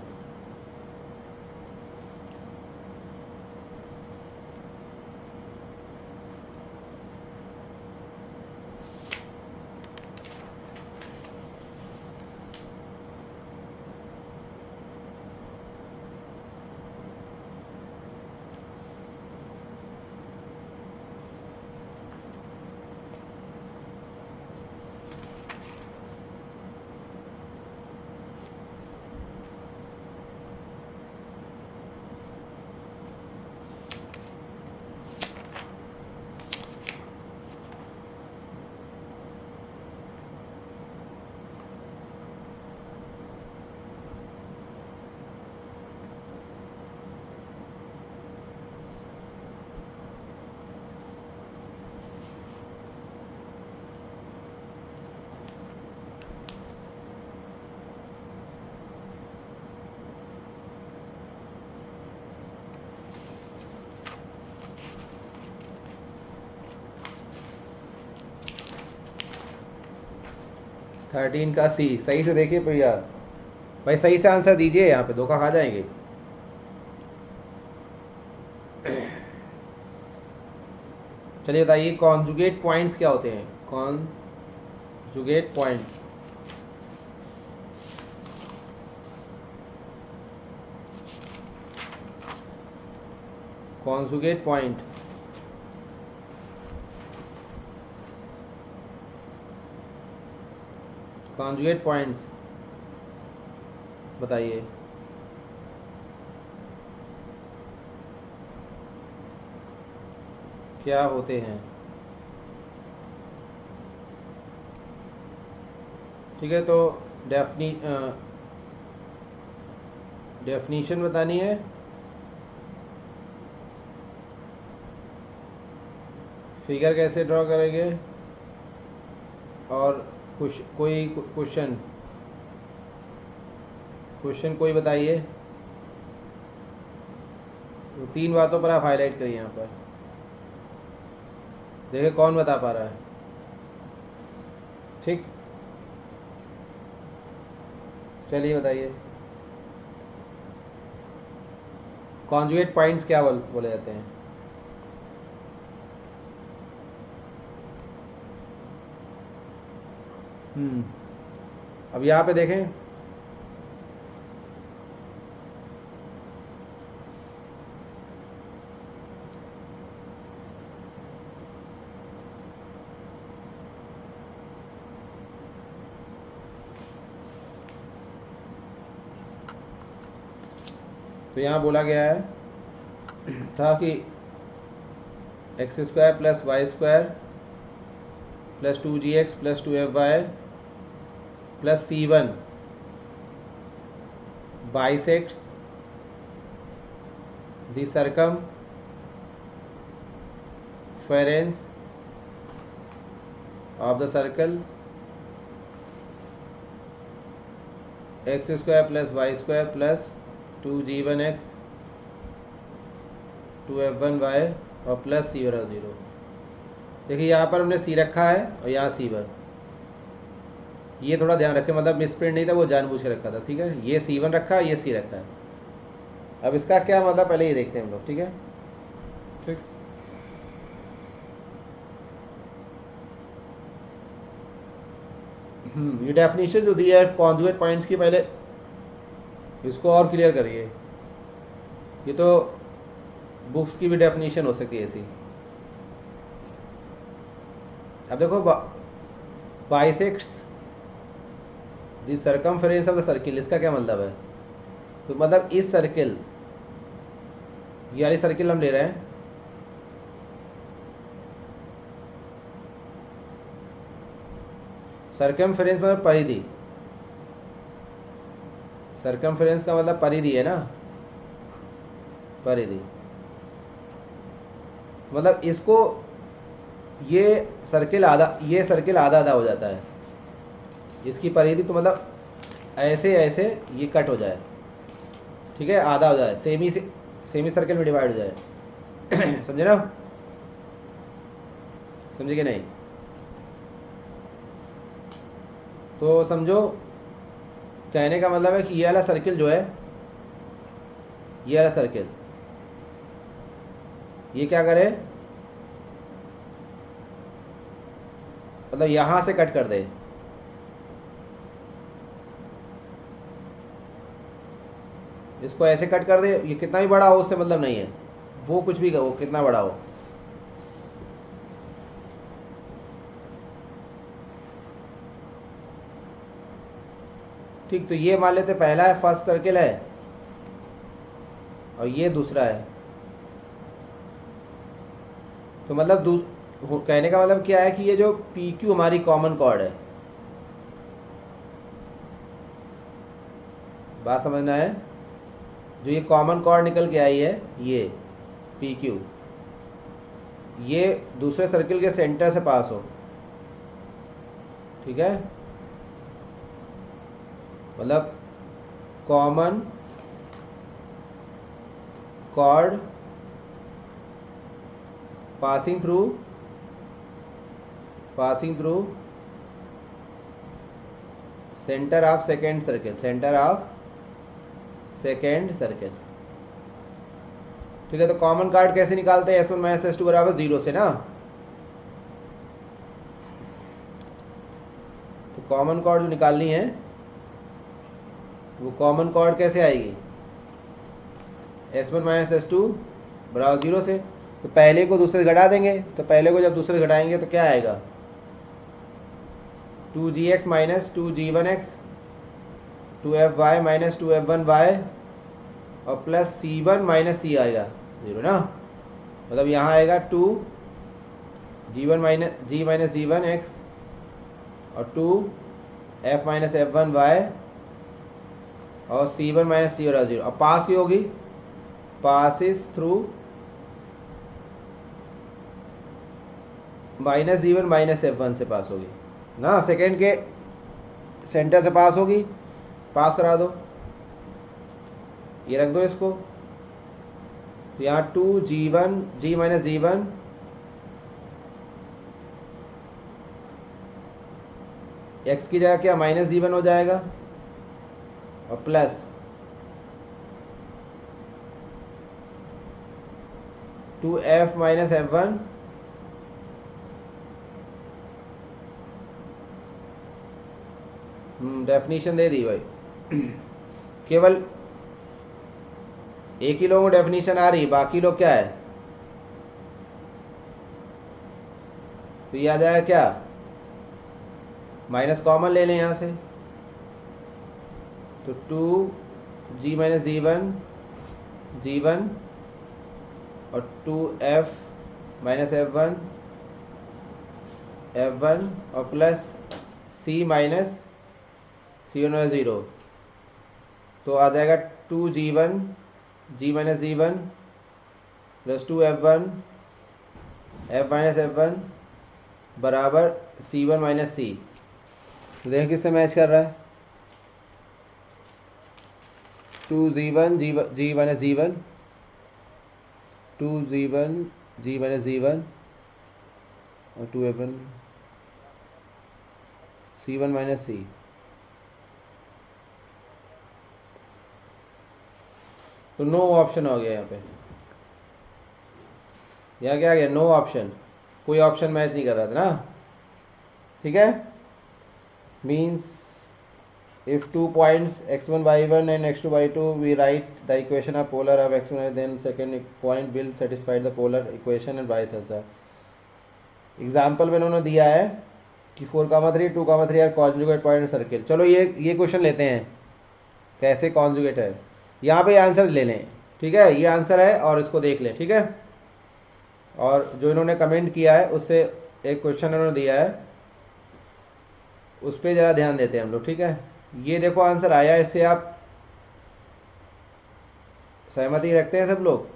13 का सी। सही से देखिए भैया, भाई सही से आंसर दीजिए, यहाँ पे धोखा खा जाएंगे। चलिए बताइए कॉन्जुगेट पॉइंट्स क्या होते हैं। Conjugate points, conjugate point, conjugate points बताइए। क्या होते हैं? ठीक है, तो डेफिनीशन बतानी है, फिगर कैसे ड्रॉ करेंगे, और कोई क्वेश्चन कोई बताइए। तो 3 बातों पर आप हाईलाइट करिए यहाँ पर, देखिए कौन बता पा रहा है। ठीक, चलिए बताइए कॉन्जुगेट पॉइंट्स क्या बोले जाते हैं। अब यहाँ पे देखें, तो यहाँ बोला गया है था कि x² + y² + 2gx + 2fy + c1 bisects the circumference of the circle x² + y² + 2g1x 2f1y और प्लस c1 और 0। देखिए यहाँ पर हमने c रखा है और यहाँ c1, ये थोड़ा ध्यान रखें, मतलब मिसप्रिंट नहीं था, वो जानबूझ के रखा था। ठीक है, ये c1 रखा है, ये c रखा है। अब इसका क्या मतलब पहले ये देखते हैं हम लोग। ठीक है, ठीक, ये डेफिनेशन जो दी है कॉन्जुगेट पॉइंट्स की, पहले इसको और क्लियर करिए। ये तो बुक्स की भी डेफिनेशन हो सकती है ऐसी। अब देखो, bisects the circumference of the circle, इसका क्या मतलब है? तो मतलब इस सर्किल, ये वाली सर्किल हम ले रहे हैं, सर्कमफेरेंस मतलब परिधि, सर्कमफेरेंस का मतलब परिधि है ना, परिधि मतलब इसको, ये सर्किल आधा आधा हो जाता है इसकी परिधि, तो मतलब ऐसे ऐसे ये कट हो जाए। ठीक है, आधा हो जाए, सेमी सर्किल में डिवाइड हो जाए। समझे ना, समझे कि नहीं? तो समझो, कहने का मतलब है कि ये वाला सर्किल जो है, ये वाला सर्किल, ये क्या करे, मतलब यहां से कट कर दे। इसको ऐसे कट कर दे, ये कितना भी बड़ा हो उससे मतलब नहीं है, वो कुछ भी हो, कितना बड़ा हो। ठीक, तो ये मान लेते पहला है, फर्स्ट सर्किल है, और ये दूसरा है। तो मतलब कहने का मतलब क्या है कि ये जो PQ हमारी कॉमन कॉर्ड है, बात समझना है, जो ये कॉमन कॉर्ड निकल के आई है, ये PQ, ये दूसरे सर्किल के सेंटर से पास हो। ठीक है, मतलब common chord passing through centre of second circle, centre of second circle. ठीक है, तो कॉमन कार्ड कैसे निकालते हैं? S1 माइनस S2 बराबर 0 से ना। तो कॉमन कार्ड जो निकालनी है वो कॉमन कार्ड कैसे आएगी? S1 माइनस S2 बराबर 0 से। तो पहले को दूसरे से घटा देंगे, तो पहले को जब दूसरे से घटाएंगे तो क्या आएगा? 2gx minus 2g1x 2fy minus 2f1y और प्लस c1 माइनस c आएगा 0 ना। मतलब यहाँ आएगा 2g1 minus g minus g1x और 2f माइनस f1y और c1 माइनस c और 0। अब पास की होगी, passes through minus g1 minus f1 से पास होगी ना, सेकेंड के सेंटर से पास होगी, पास करा दो, ये रख दो इसको। तो यहाँ 2g1 g minus g1 x की जगह क्या माइनस g1 हो जाएगा और plus 2f minus f1 definition दे दी भाई। केवल एक ही लोगों को डेफिनेशन आ रही, बाकी लोग क्या है? तो ये आ जाएगा क्या? माइनस कॉमन ले लें यहाँ से, तो 2g माइनस g1 और 2f माइनस f1 और प्लस c माइनस c1 और 0। तो आ जाएगा 2g1 g minus g1 plus 2f1 f minus f1 बराबर c1 माइनस c। तो देखें किससे मैच कर रहा है? 2g1 g minus g1 2g1 g minus g1 और 2f1 c1 माइनस c। तो नो ऑप्शन हो गया यहाँ पे। यहाँ क्या आ गया? नो ऑप्शन, कोई ऑप्शन मैच नहीं कर रहा था ना। ठीक है, means if 2 points x1 y1 and x2 y2 we write the equation of polar of x1 then second point will satisfy the polar equation and vice versa। Example में उन्होंने दिया है कि 4,3 2,3 आर कॉन्जुगेट पॉइंट सर्किल। चलो ये question लेते हैं कैसे कॉन्जुगेट है। यहाँ पे आंसर ले लें, ठीक है, ये आंसर है और इसको देख लें, ठीक है। और जो इन्होंने कमेंट किया है उससे एक क्वेश्चन इन्होंने दिया है, उस पर ज़रा ध्यान देते हैं हम लोग, ठीक है। ये देखो आंसर आया, इससे आप सहमति रखते हैं सब लोग?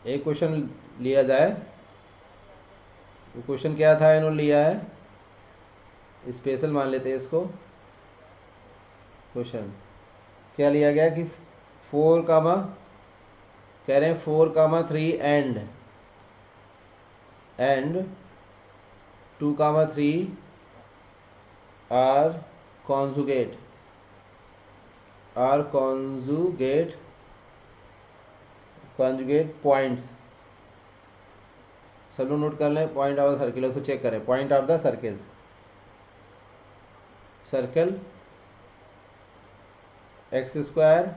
एक क्वेश्चन लिया जाए, वो क्वेश्चन क्या था इन्होंने लिया है, स्पेशल मान लेते हैं इसको। क्वेश्चन क्या लिया गया कि 4 कामा कह रहे हैं 4,3 एंड 2,3 आर कॉन्जुगेट पॉइंट्स। सब लोग नोट कर लें, पॉइंट ऑफ द सर्किल, उसको चेक करें। Point of the circle x square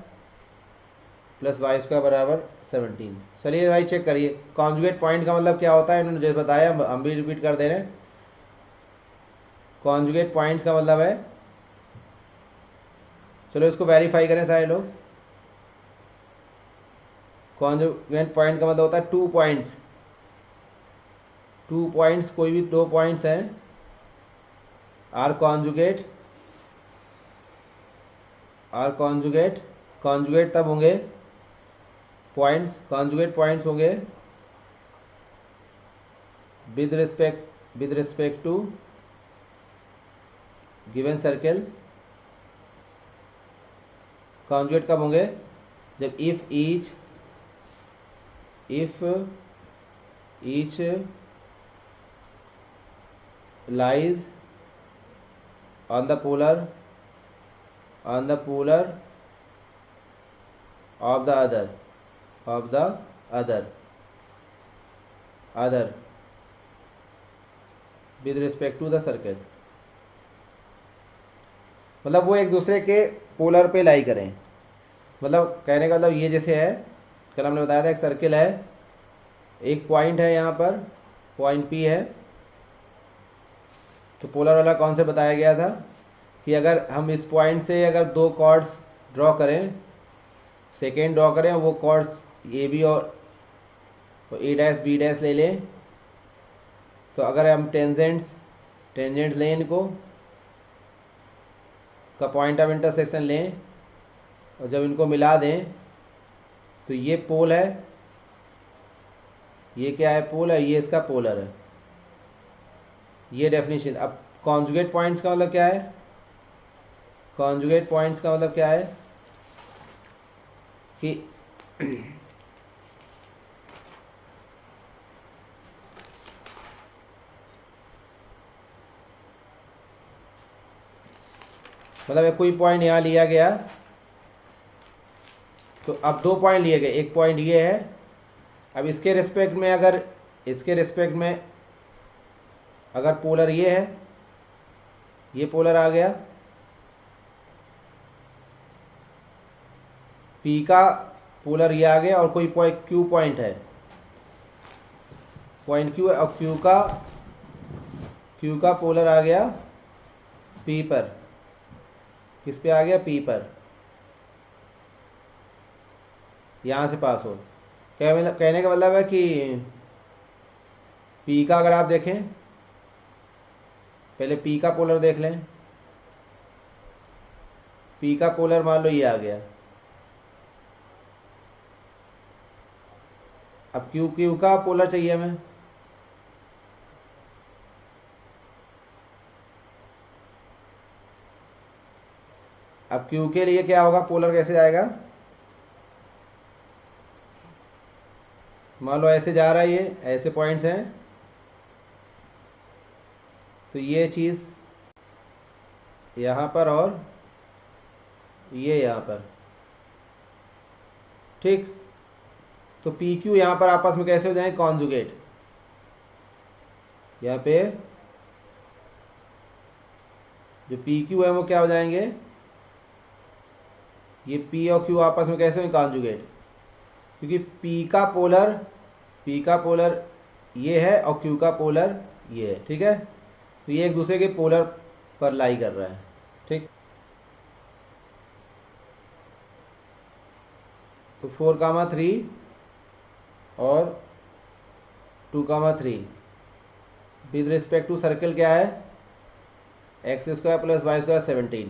plus y square बराबर 17। चलिए भाई चेक करिए कॉन्जुगेट पॉइंट का मतलब क्या होता है, इन्होंने जैसे बताया हम भी रिपीट कर दे रहे हैं। कॉन्जुगेट पॉइंट्स का मतलब है, चलो इसको वेरीफाई करें सारे लोग। कॉन्जुगेट पॉइंट का मतलब होता है 2 पॉइंट्स, कोई भी 2 पॉइंट्स हैं आर कॉन्जुगेट तब होंगे पॉइंट्स, कॉन्जुगेट पॉइंट्स होंगे with respect to given circle. Conjugate कब होंगे? जब if each lies on the polar of the other with respect to the circle। मतलब वो एक दूसरे के पोलर पे लाई करें। मतलब कहने का मतलब ये जैसे है, कल हमने बताया था एक सर्किल है, एक पॉइंट है यहाँ पर, पॉइंट पी है, तो पोलर वाला कौन से बताया गया था कि अगर हम इस पॉइंट से अगर दो कॉर्ड्स ड्रॉ करें, सेकेंड ड्रॉ करें, वो कॉर्ड्स ए बी और ए डैश बी डैश ले लें, तो अगर हम टेंजेंट्स लें, इनको का पॉइंट ऑफ इंटरसेक्शन लें और जब इनको मिला दें तो ये पोल है, ये क्या है, पोल है, ये इसका पोलर है। ये डेफिनेशन। अब कॉन्जुगेट पॉइंट्स का मतलब क्या है? कॉन्जुगेट पॉइंट्स का मतलब क्या है कि मतलब कोई पॉइंट यहाँ लिया गया, तो अब दो पॉइंट लिए गए, एक पॉइंट ये है, अब इसके रिस्पेक्ट में अगर पोलर ये है, ये पोलर आ गया, पी का पोलर ये आ गया, और कोई पॉइंट क्यू पॉइंट है, पॉइंट क्यू है, और क्यू का पोलर आ गया पी पर। किस पे आ गया? पी पर। यहाँ से पास हो, क्या मतलब कहने का मतलब है कि पी का अगर आप देखें, पहले पी का पोलर देख लें, पी का पोलर मान लो ये आ गया, अब क्यू का पोलर चाहिए हमें, अब क्यू के लिए क्या होगा, पोलर कैसे जाएगा? मान लो ऐसे जा रहा है, ये ऐसे पॉइंट्स हैं, तो ये चीज़ यहाँ पर और ये यहाँ पर, ठीक। तो पी क्यू यहाँ पर आपस में कैसे हो जाएंगे? कॉन्जुगेट। यहाँ पे जो पी क्यू है वो क्या हो जाएंगे? ये पी और क्यू आपस में कैसे होंगे? कॉन्जुगेट। क्योंकि पी का पोलर ये है और क्यू का पोलर ये है, ठीक है। तो ये एक दूसरे के पोलर पर लाई कर रहा है, ठीक। तो 4,3 और 2,3 विद रिस्पेक्ट टू सर्कल क्या है? x² + y² 17।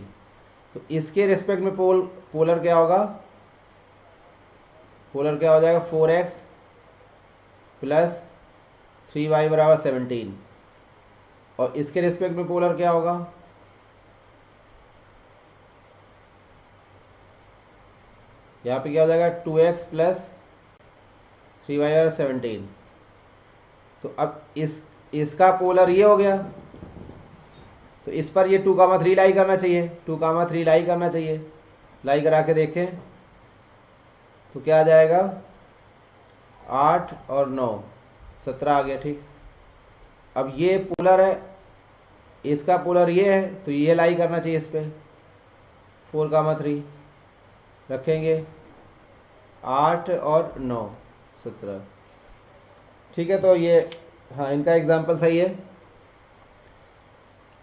तो इसके रिस्पेक्ट में पोलर क्या होगा? पोलर क्या हो जाएगा? 4x + 3y = 17। और इसके रिस्पेक्ट में पोलर क्या होगा? यहाँ पे क्या हो जाएगा? 2x + 3y = 17। तो अब इसका पोलर ये हो गया, तो इस पर ये 2,3 लाई करना चाहिए, 2,3 लाई करना चाहिए। लाई करा के देखें तो क्या आ जाएगा? 8 और 9 17 आ गया, ठीक। अब ये पोलर है, इसका पोलर ये है, तो ये लाई करना चाहिए इस पर। 4,3 रखेंगे, 8 और 9 17, ठीक है। तो ये हाँ, इनका एग्जाम्पल सही है,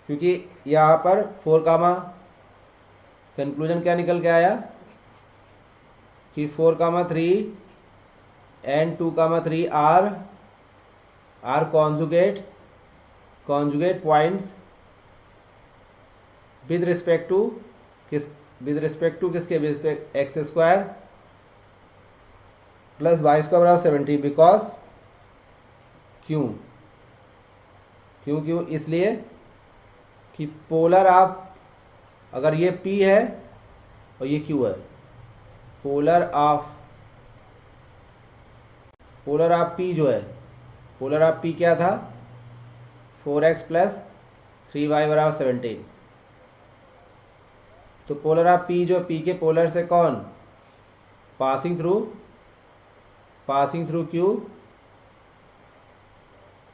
क्योंकि यहाँ पर 4, कंक्लूजन क्या निकल के आया कि 4,3 and 2,3 are conjugate points with respect to किसके? With respect x² + y² = 17। Because क्यों इसलिए कि पोलर आप अगर ये P है और ये Q है, पोलर ऑफ P जो है, पोलर ऑफ P क्या था? 4x + 3y बराबर 17। तो पोलर ऑफ p जो p के पोलर से कौन passing through q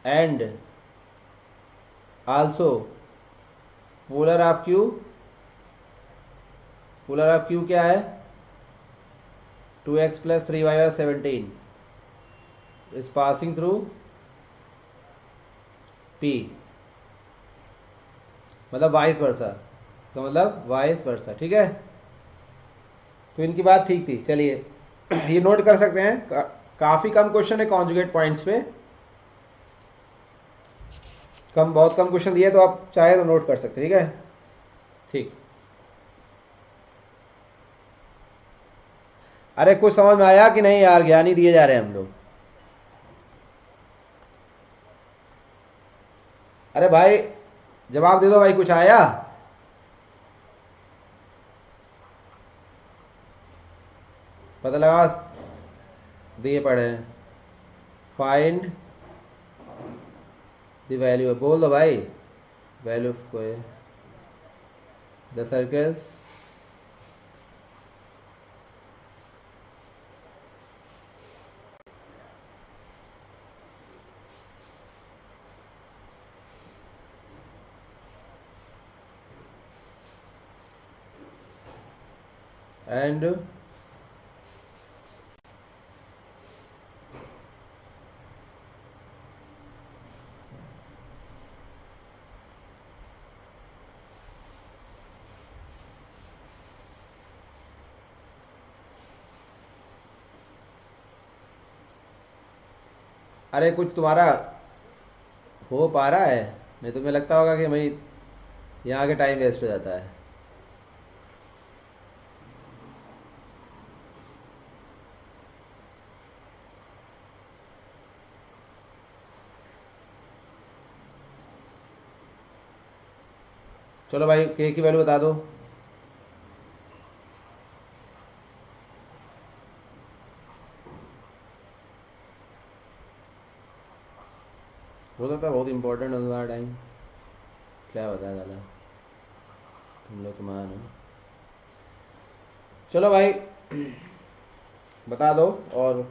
and also polar of q क्या है 2x plus 3y by 17 is passing through p, मतलब वाइस वर्सा, तो मतलब वाइस वर्सा। ठीक है, तो इनकी बात ठीक थी। चलिए ये नोट कर सकते हैं, काफ़ी कम क्वेश्चन है कॉन्जुगेट पॉइंट्स पे, बहुत कम क्वेश्चन दिए, तो आप चाहे तो नोट कर सकते हैं। ठीक है, ठीक। अरे कुछ समझ में आया कि नहीं यार, ज्ञान ही दिए जा रहे हैं हम लोग। अरे भाई जवाब दे दो भाई, कुछ आया? पता लगा दिए पड़े हैं। फाइंड द वैल्यू, बोल दो भाई, वैल्यू ऑफ कोई द सर्कल्स एंड अरे कुछ तुम्हारा हो पा रहा है? नहीं तुम्हें लगता होगा कि भाई यहाँ के टाइम वेस्ट हो जाता है। चलो भाई के की वैल्यू बता दो। हो सकता है बहुत इंपॉर्टेंट हो तुम्हारा टाइम, क्या बताया दादा, तुम लोग तुम्हारा हो। चलो भाई बता दो। और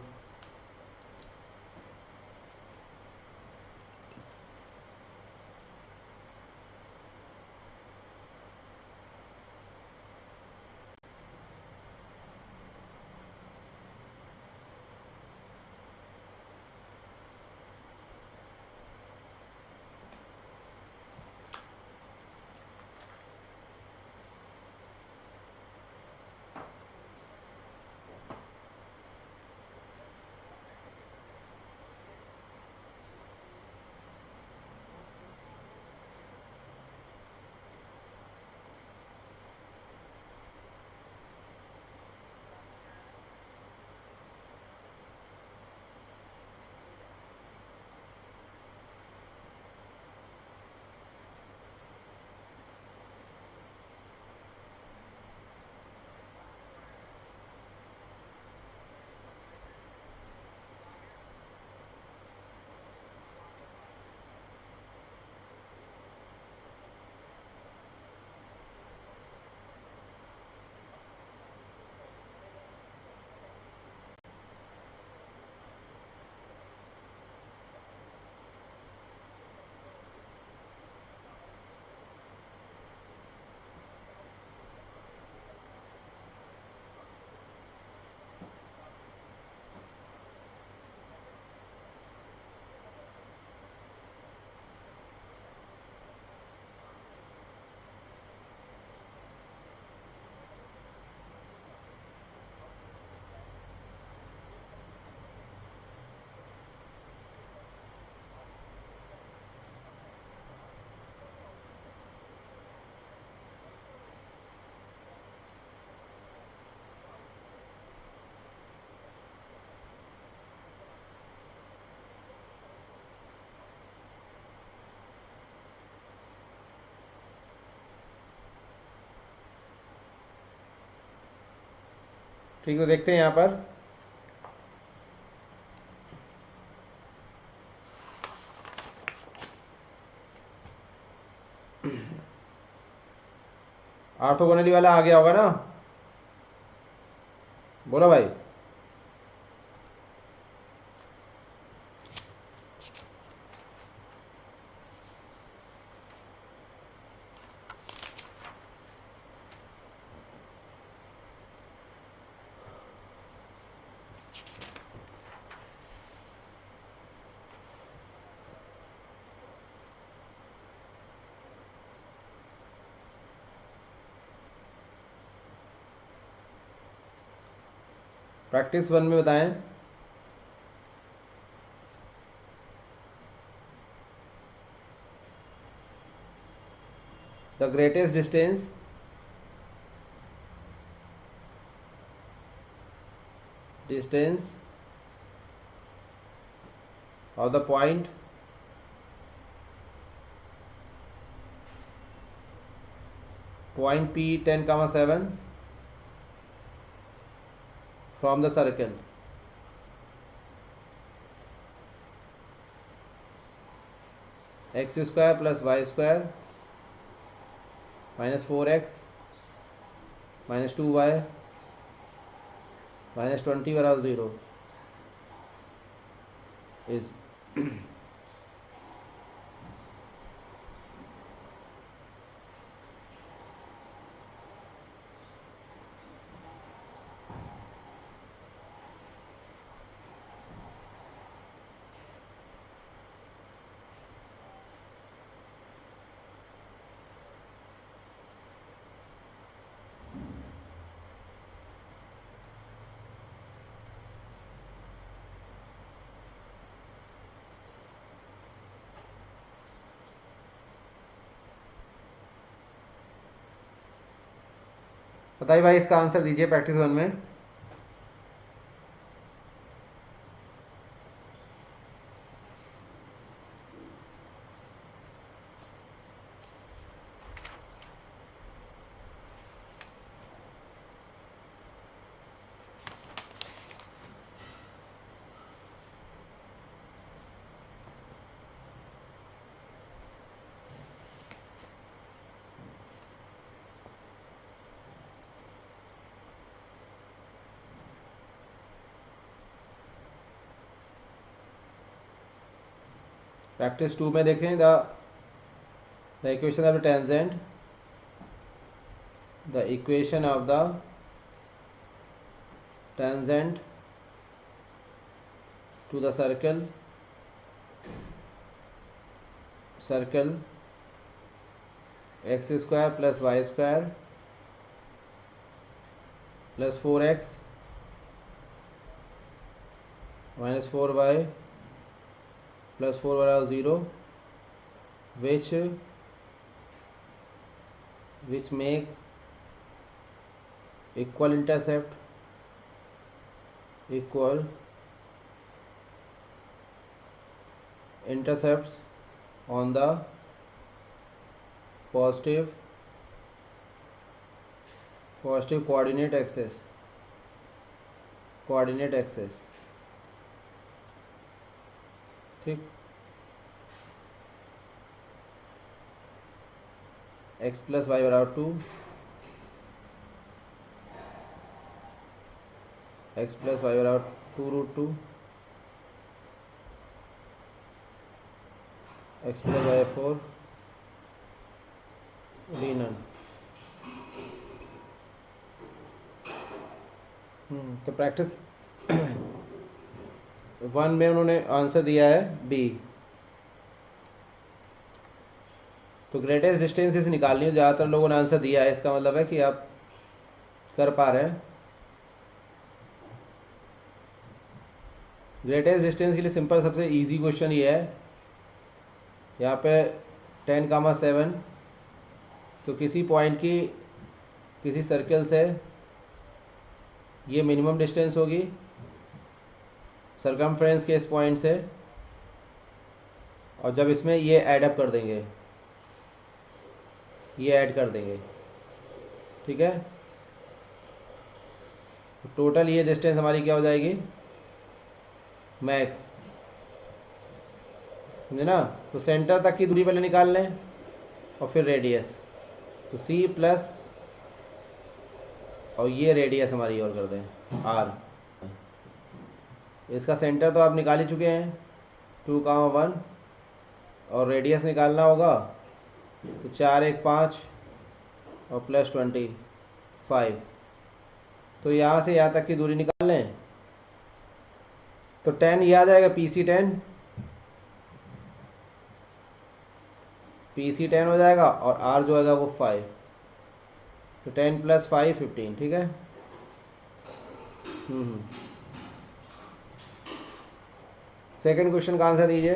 ठीक है, देखते हैं यहाँ पर। ऑर्थोगोनली वाला आ गया होगा ना, बोलो भाई। प्रैक्टिस 1 में बताएं। The greatest distance of the point P 10,7 from the circle. X square plus y square minus 4x minus 2y minus 20 बराबर 0 is बताइए भाई, इसका आंसर दीजिए प्रैक्टिस 1 में। प्रैक्टिस 2 में देखें, the equation of the tangent, the equation of the tangent to the circle x square plus y square plus 4x minus 4y plus 4 बराबर 0, which make equal intercepts on the positive coordinate axis ठीक। x plus Y बराबर 2, x plus Y बराबर 2√2, x plus Y 4 रीनन। तो practice 1 में उन्होंने answer दिया है B. तो ग्रेटेस्ट डिस्टेंस इसे निकालनी है, ज़्यादातर लोगों ने आंसर दिया है, इसका मतलब है कि आप कर पा रहे हैं। ग्रेटेस्ट डिस्टेंस के लिए सिंपल सबसे इजी क्वेश्चन ये है, यहाँ पे 10,7, तो किसी पॉइंट की किसी सर्कल से ये मिनिमम डिस्टेंस होगी सरकमफ्रेंस के इस पॉइंट से, और जब इसमें ये ऐड कर देंगे, ठीक है, तो टोटल ये डिस्टेंस हमारी क्या हो जाएगी, मैक्स, समझे ना। तो सेंटर तक की दूरी पहले निकाल लें और फिर रेडियस, तो c प्लस और ये रेडियस हमारी और कर दें आर। इसका सेंटर तो आप निकाल ही चुके हैं 2, 1 और रेडियस निकालना होगा तो 4, 1, 5 और प्लस 25। तो यहाँ से यहाँ तक की दूरी निकाल लें तो 10 ये आ जाएगा PC10 हो जाएगा और R जो आएगा वो 5। तो 10 + 5 15। ठीक है। सेकंड क्वेश्चन का आंसर दीजिए।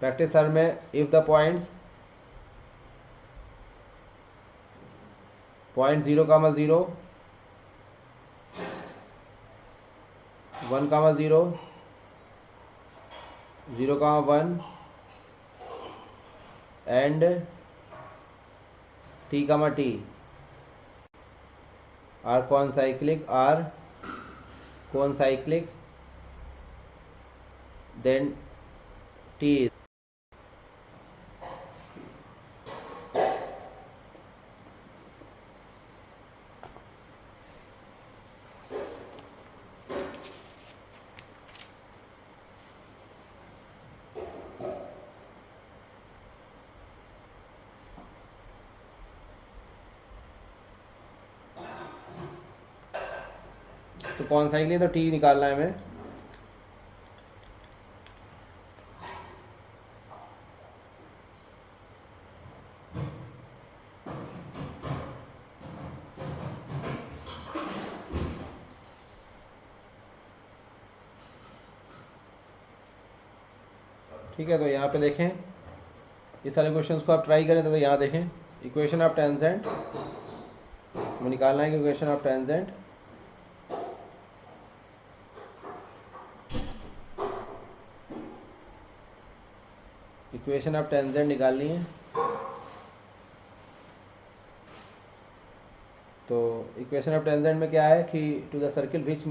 प्रैक्टिस थर्ड में if the points 0, 0, 1, 0, 0, 1 and T, T are concyclic, then T is तो कॉन्साइक्लिक तो T निकालना है हमें। ठीक है। तो यहाँ पे देखें इस सारे क्वेश्चंस को आप ट्राई करें तो यहाँ देखें इक्वेशन ऑफ टेंजेंट हमें निकालना है कि इक्वेशन ऑफ टेंजेंट निकालनी है। तो इक्वेशन ऑफ टेंजेंट में क्या है कि to the circle which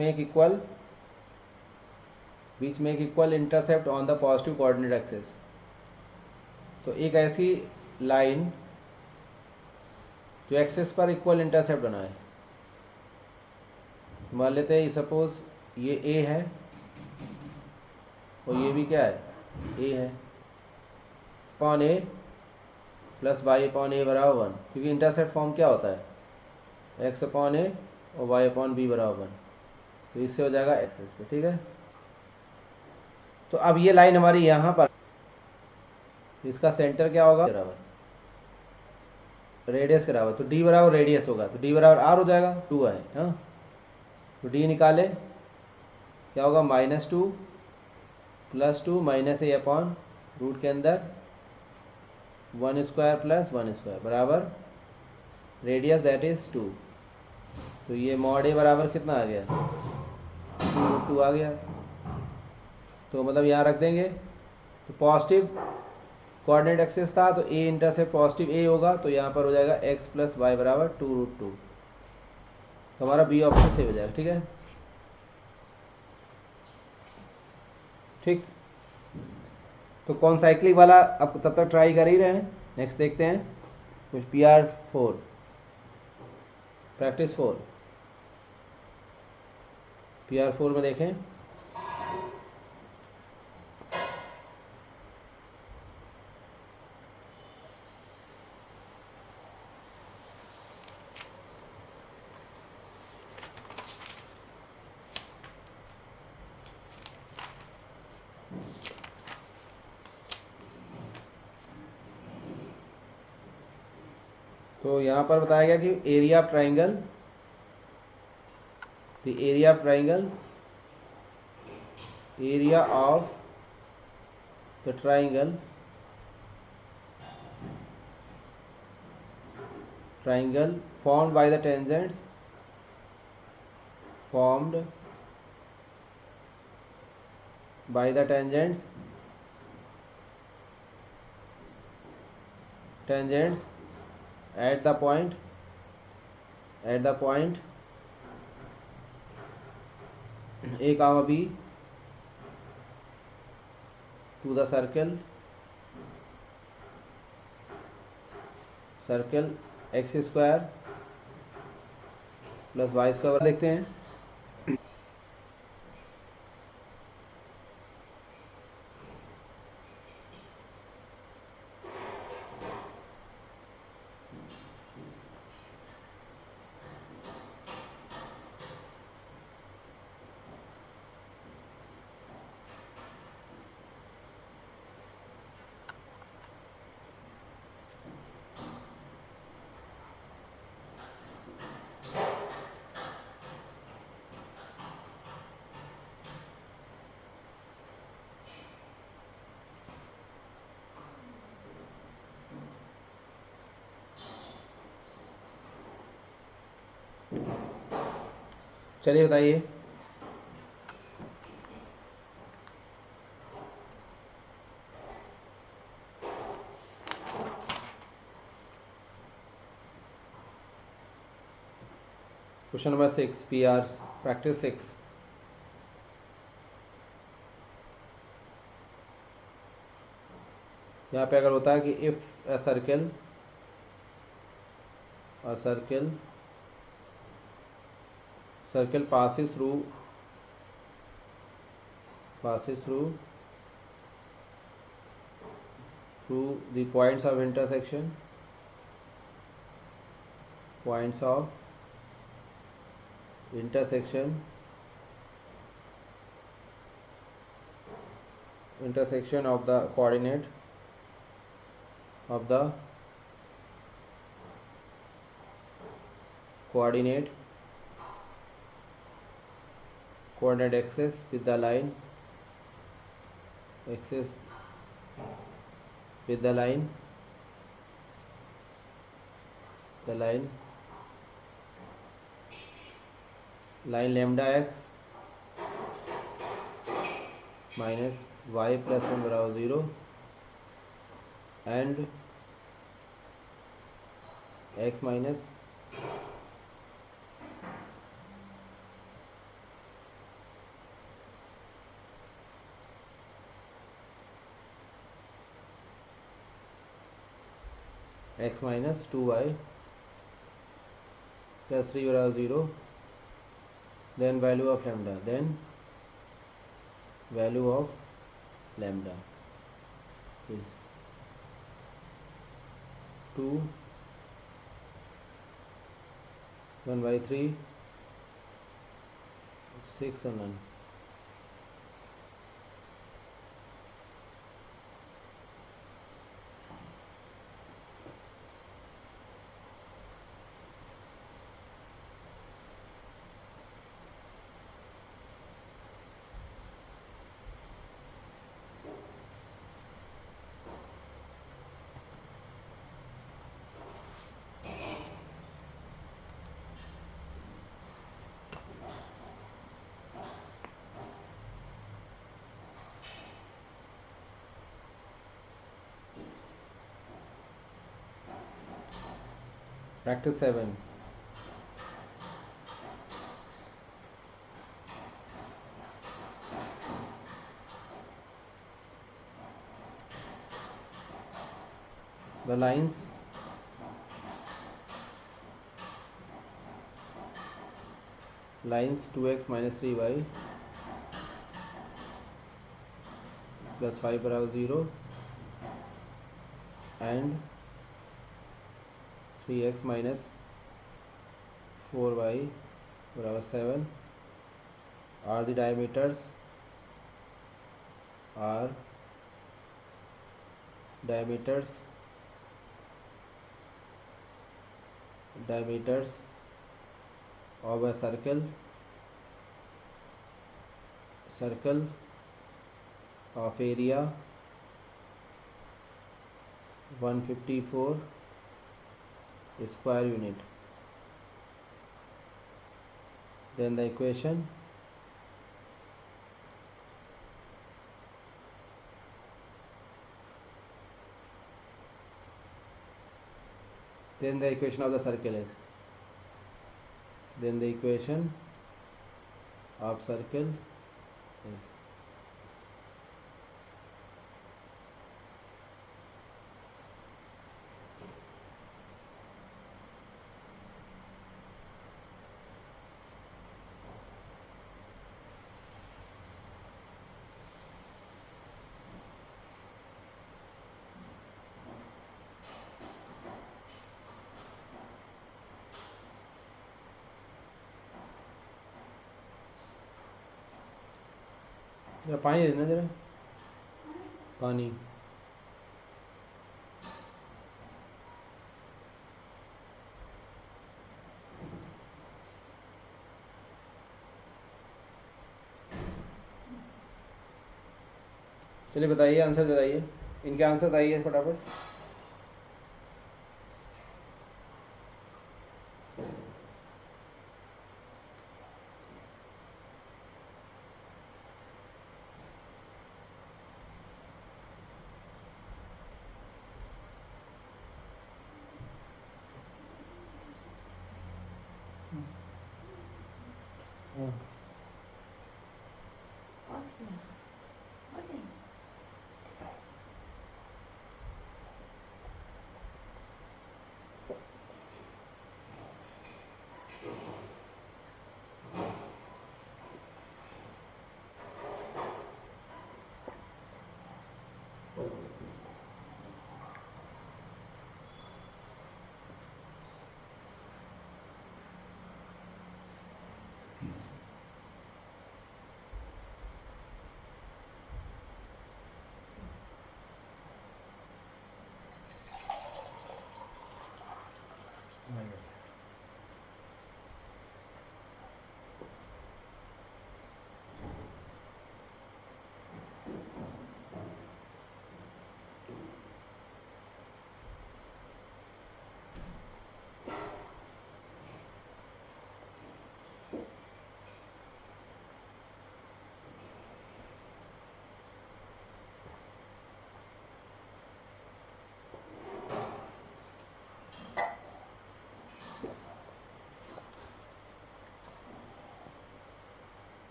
make equal intercept on the positive coordinate axis. तो एक ऐसी लाइन जो एक्सिस पर इक्वल इंटरसेप्ट बनाए। मान लेते हैं सपोज ये ए है और ये भी क्या है ए है। अपॉन ए प्लस वाई अपॉन ए बराबर 1, क्योंकि इंटरसेप्ट फॉर्म क्या होता है एक्स अपॉन ए और वाई अपॉन बी बराबर 1। तो इससे हो जाएगा एक्सिस पे। ठीक है। तो अब ये लाइन हमारी यहाँ पर इसका सेंटर क्या होगा बराबर रेडियस के बराबर। तो डी बराबर रेडियस होगा तो डी बराबर आर हो जाएगा 2 है। हाँ तो डी निकाले क्या होगा -2 + 2 - a अपॉन रूट के अंदर 1² + 1² बराबर रेडियस दैट इज 2। तो ये मॉड ए बराबर कितना आ गया 2 आ गया। तो मतलब यहाँ रख देंगे तो पॉजिटिव कोऑर्डिनेट एक्सिस था तो ए इंटरसेप्ट पॉजिटिव ए होगा तो यहाँ पर हो जाएगा x + y बराबर 2√2। तो हमारा बी ऑप्शन सही हो जाएगा। ठीक है। ठीक। तो कौन साइक्लिक वाला अब तब तक ट्राई कर ही रहे हैं। नेक्स्ट देखते हैं कुछ PR4 प्रैक्टिस 4 PR4 में देखें। तो यहाँ पर बताया गया कि area of triangle the triangle formed by the tangents at the point a comma b to the circle x square plus y square देखते हैं। चलिए बताइए। Question number 6 PR practice 6। यहाँ पे अगर होता है कि if a circle passes through the points of intersection intersection of the coordinate axis with the line lambda x minus y plus 1 बराबर 0 and x minus x minus 2y plus 3 बराबर 0, then value of lambda is 2 1/3 6 and 1. Practice 7. The lines lines 2x minus 3y plus 5 बराबर 0 and 3x minus 4y बराबर 7 are the diameters of a circle of area 154 square unit. Then the equation of the circle is, then the equation of circle जरा पानी देना जरा पानी चलिए बताइए answer बताइए इनके आंसर बताइए फटाफट हाँ।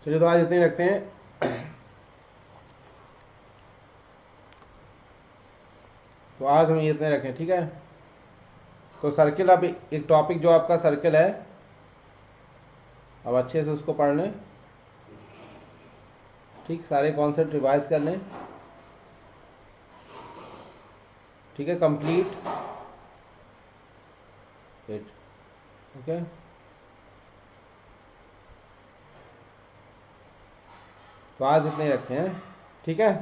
चलिए तो आज इतने ही रखते हैं तो आज हम ये इतने रखें ठीक है तो सर्किल अब एक टॉपिक जो आपका सर्किल है अब अच्छे से उसको पढ़ लें ठीक सारे कॉन्सेप्ट रिवाइज कर लें ठीक है कंप्लीट वेट ओके, तो आज इतने ही रखे हैं, ठीक है।